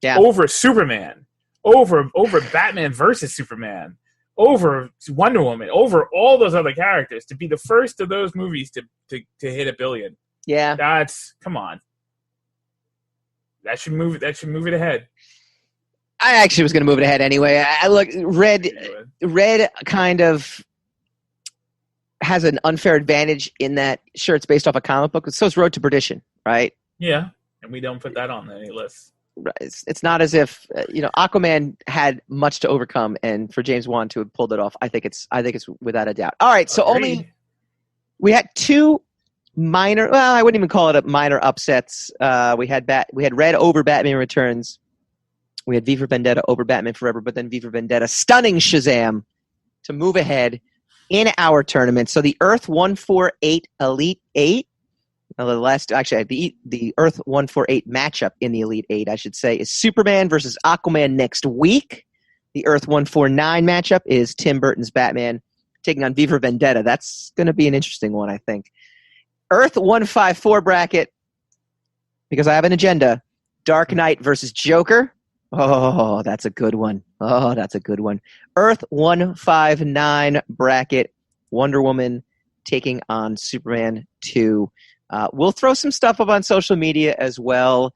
over Superman. Over Batman versus Superman, over Wonder Woman, over all those other characters, to be the first of those movies to hit $1 billion. Yeah, come on. That should move it ahead. I actually was going to move it ahead anyway. I look, Red kind of has an unfair advantage in that, sure, it's based off a comic book, so it's Road to Perdition, right? Yeah, and we don't put that on any list. It's not as if Aquaman had much to overcome, and for James Wan to have pulled it off, I think it's without a doubt. All right, so we had two minor. Well, I wouldn't even call it a minor upsets. We had Red over Batman Returns. We had V for Vendetta over Batman Forever, but then V for Vendetta stunning Shazam to move ahead in our tournament. So the Earth 148 Elite 8. The Earth 148 matchup in the Elite 8, I should say, is Superman versus Aquaman next week. The Earth 149 matchup is Tim Burton's Batman taking on V for Vendetta. That's going to be an interesting one, I think. Earth 154 bracket, because I have an agenda, Dark Knight versus Joker. Oh, that's a good one. Oh, that's a good one. Earth 159 bracket, Wonder Woman taking on Superman 2. We'll throw some stuff up on social media as well.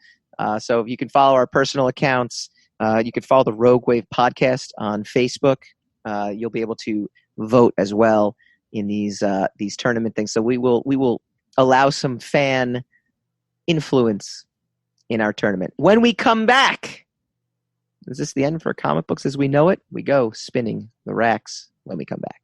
So you can follow our personal accounts. You can follow the Rogue Wave podcast on Facebook. You'll be able to vote as well in these tournament things. So we will allow some fan influence in our tournament. When we come back, is this the end for comic books as we know it? We go spinning the racks when we come back.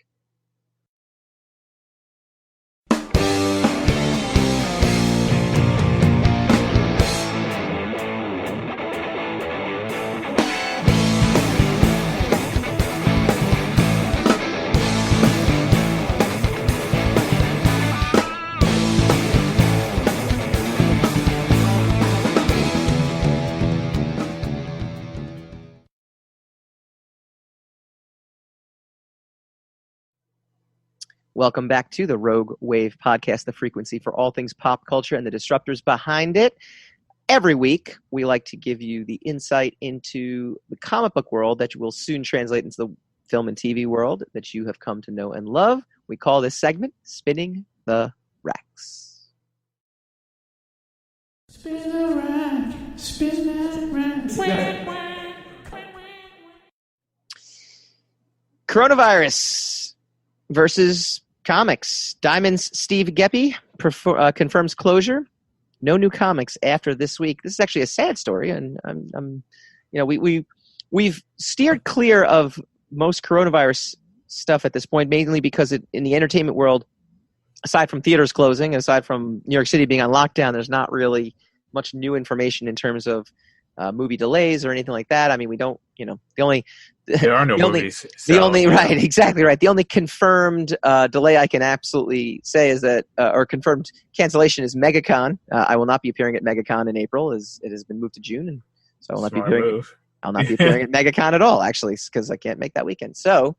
Welcome back to the Rogue Wave podcast, the frequency for all things pop culture and the disruptors behind it. Every week, we like to give you the insight into the comic book world that will soon translate into the film and TV world that you have come to know and love. We call this segment Spinning the Racks. Spin the rack, spin that rack. Coronavirus versus comics. Diamond's Steve Geppi confirms closure. No new comics after this week. This is actually a sad story, and we've steered clear of most coronavirus stuff at this point, mainly because in the entertainment world, aside from theaters closing, aside from New York City being on lockdown, there's not really much new information in terms of movie delays or anything like that. I mean, we don't, there are no movies. Right, exactly right. The only confirmed delay I can absolutely say is that, or confirmed cancellation is MegaCon. I will not be appearing at MegaCon in April, as it has been moved to June, and so I'll not be appearing at MegaCon at all, actually, because I can't make that weekend. So,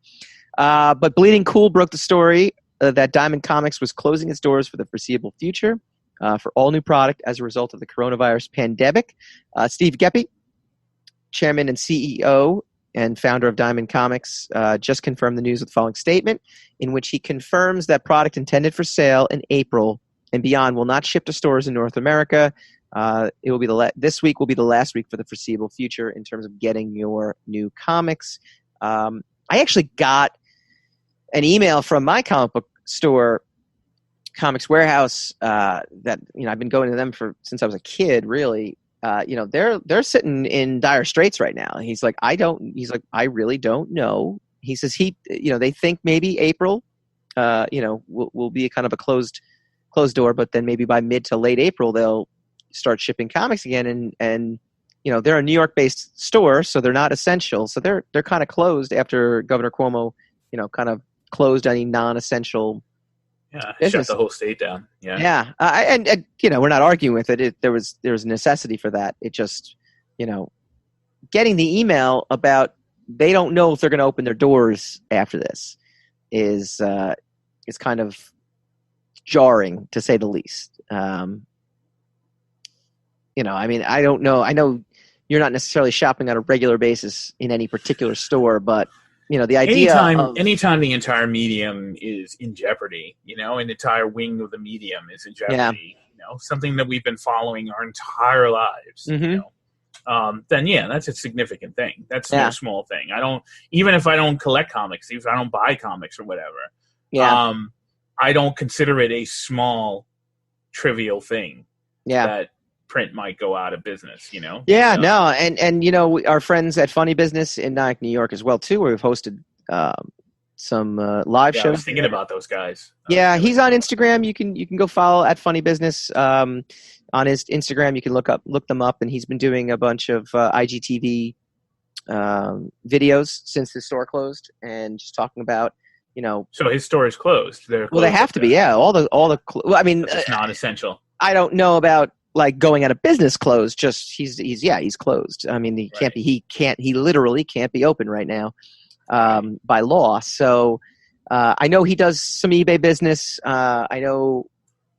but Bleeding Cool broke the story that Diamond Comics was closing its doors for the foreseeable future for all new product as a result of the coronavirus pandemic. Steve Geppi, chairman and CEO and founder of Diamond Comics, just confirmed the news with the following statement, in which he confirms that product intended for sale in April and beyond will not ship to stores in North America. It will be this week will be the last week for the foreseeable future in terms of getting your new comics. I actually got an email from my comic book store, Comics Warehouse, that I've been going to them since I was a kid. Really, they're sitting in dire straits right now. He's like, I really don't know. He says they think maybe April, will be a kind of a closed door, but then maybe by mid to late April they'll start shipping comics again. And they're a New York-based store, so they're not essential. So they're kind of closed after Governor Cuomo, kind of closed any non-essential. Yeah, business. Shut the whole state down. Yeah. Yeah, and we're not arguing with it. There was a necessity for that. It just, getting the email about they don't know if they're going to open their doors after this is kind of jarring, to say the least. I mean, I don't know. I know you're not necessarily shopping on a regular basis in any particular store, but the idea anytime the entire medium is in jeopardy, an entire wing of the medium is in jeopardy, something that we've been following our entire lives, then that's a significant thing. That's no small thing. Even if I don't collect comics, even if I don't buy comics or whatever, I don't consider it a small, trivial thing that print might go out of business, Yeah, so. No, and our friends at Funny Business in Nyack, New York as well, too, where we've hosted some live shows. I was thinking about those guys. Yeah, he's on Instagram. You can go follow at Funny Business. On his Instagram, you can look them up, and he's been doing a bunch of IGTV videos since his store closed, and just talking about, So his store is closed. They have to be. Yeah, I mean, it's non-essential. I don't know about like going out of business closed. Just he's closed. I mean, he literally can't be open right now by law. So I know he does some eBay business. I know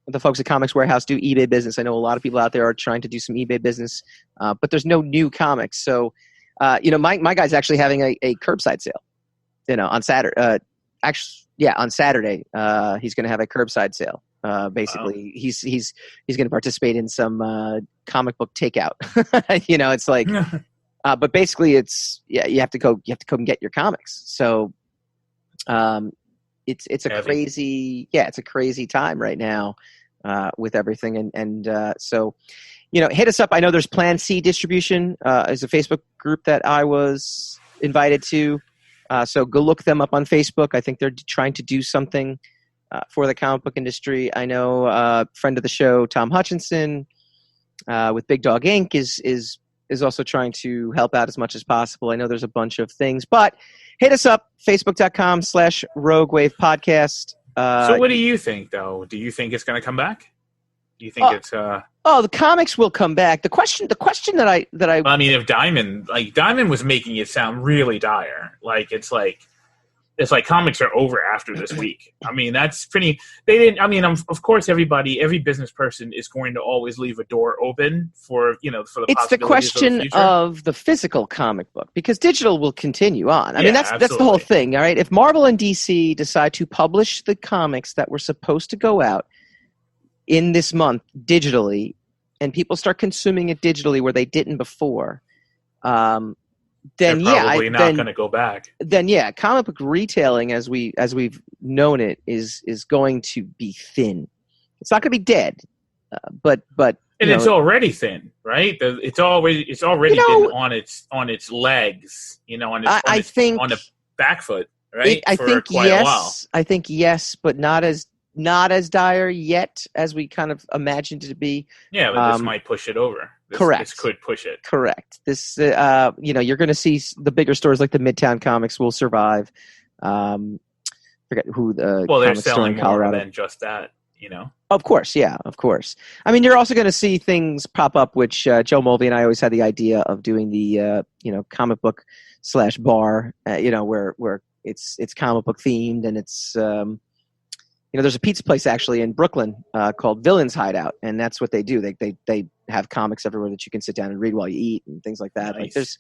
the folks at Comics Warehouse do eBay business. I know a lot of people out there are trying to do some eBay business, but there's no new comics. So My guy's actually having a curbside sale, on Saturday. On Saturday, he's going to have a curbside sale. Basically, he's going to participate in some comic book takeout. It's like, but basically, you have to go and get your comics. So, it's a crazy time right now with everything, and so. Hit us up. I know there's Plan C Distribution is a Facebook group that I was invited to. So go look them up on Facebook. I think they're trying to do something for the comic book industry. I know a friend of the show, Tom Hutchinson, with Big Dog Inc. is also trying to help out as much as possible. I know there's a bunch of things, but hit us up, facebook.com/Rogue Wave Podcast. So what do you think, though? Do you think it's going to come back? Do you think it's the comics will come back. The question that I I mean, if Diamond was making it sound really dire, it's like comics are over after this week. I mean, that's pretty. They didn't. I mean, of course, every business person is going to always leave a door open for the. It's the question of the physical comic book, because digital will continue on. I mean, that's the whole thing. All right, if Marvel and DC decide to publish the comics that were supposed to go out in this month digitally, and people start consuming it digitally where they didn't before, then they're probably not going to go back. Then comic book retailing as we've known it is going to be thin. It's not going to be dead, but it's already thin, right? It's already been on its legs, on a back foot, right? I think yes. I think yes, but not as dire yet as we kind of imagined it to be. Yeah, but this might push it over. Correct. This could push it. Correct. This, you're going to see the bigger stores like the Midtown Comics will survive. Forget who the they're comic store selling in Colorado. more than just that, Of course, yeah, of course. I mean, you're also going to see things pop up, which Joe Mulvey and I always had the idea of doing the, comic book /bar, where it's comic book themed, and it's, there's a pizza place actually in Brooklyn called Villain's Hideout, and that's what they do. They have comics everywhere that you can sit down and read while you eat and things like that. Nice. Like there's,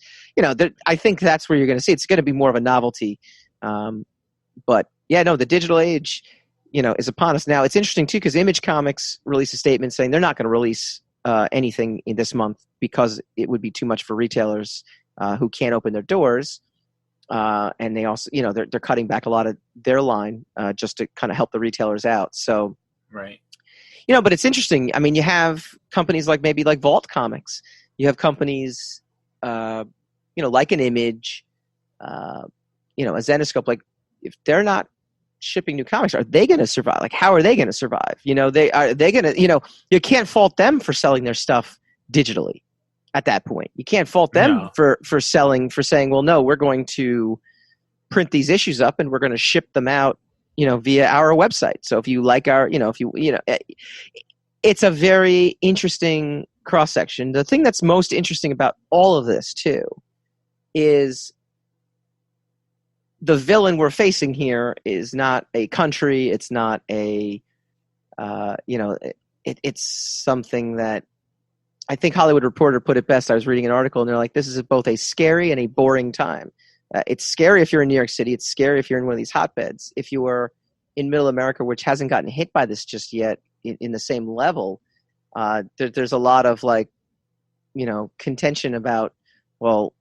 I think that's where you're going to see it's going to be more of a novelty. But the digital age, is upon us now. It's interesting too because Image Comics released a statement saying they're not going to release anything in this month because it would be too much for retailers who can't open their doors. And they also, they're cutting back a lot of their line just to kind of help the retailers out. So, right. But it's interesting. I mean, you have companies like Vault Comics. You have companies, like an Image, a Zenescope. Like, if they're not shipping new comics, are they going to survive? Like, how are they going to survive? They going to, you can't fault them for selling their stuff digitally. At that point, you can't fault them for saying, well, no, we're going to print these issues up and we're going to ship them out, via our website. So if you like it's a very interesting cross section. The thing that's most interesting about all of this too is the villain we're facing here is not a country. It's not a, it's something that. I think Hollywood Reporter put it best. I was reading an article, and they're like, this is both a scary and a boring time. It's scary if you're in New York City. It's scary if you're in one of these hotbeds. If you are in Middle America, which hasn't gotten hit by this just yet in the same level, there's a lot of, contention about, well,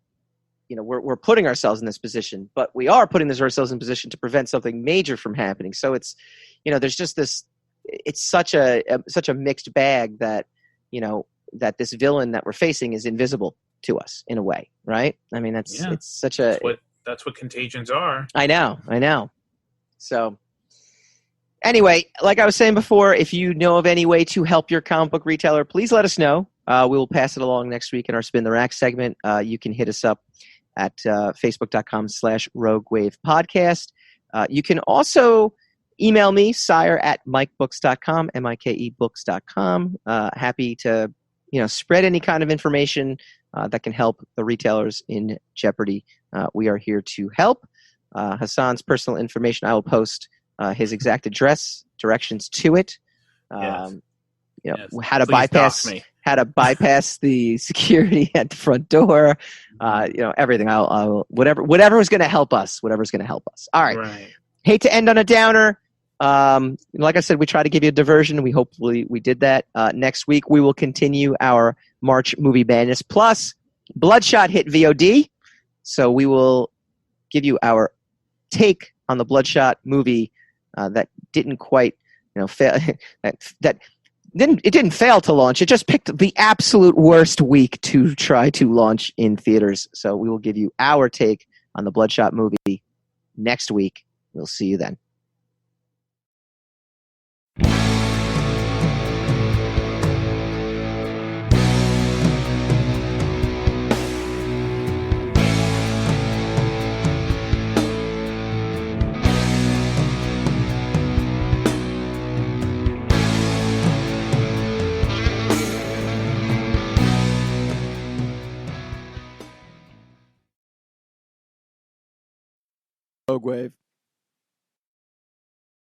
we're putting ourselves in this position, but we are putting ourselves in position to prevent something major from happening. So it's, there's just this – it's such a mixed bag that, that this villain that we're facing is invisible to us in a way, right? I mean, it's such a... That's what contagions are. I know. So anyway, like I was saying before, if you know of any way to help your comic book retailer, please let us know. We will pass it along next week in our Spin the Rack segment. You can hit us up at facebook.com/Rogue Wave Podcast. You can also email me, sire@mikebooks.com, MIKE-books.com. Happy to spread any kind of information that can help the retailers in jeopardy. We are here to help. Hassan's personal information, I will post his exact address, directions to it. Yes. How to bypass how to bypass the security at the front door. Everything. I'll whatever is going to help us. Whatever's going to help us. All right. Hate to end on a downer. Like I said, we try to give you a diversion. Hopefully we did that. Next week we will continue our March movie madness. Plus, Bloodshot hit VOD, so we will give you our take on the Bloodshot movie that didn't quite, fail. that didn't fail to launch. It just picked the absolute worst week to try to launch in theaters. So we will give you our take on the Bloodshot movie next week. We'll see you then. Wave.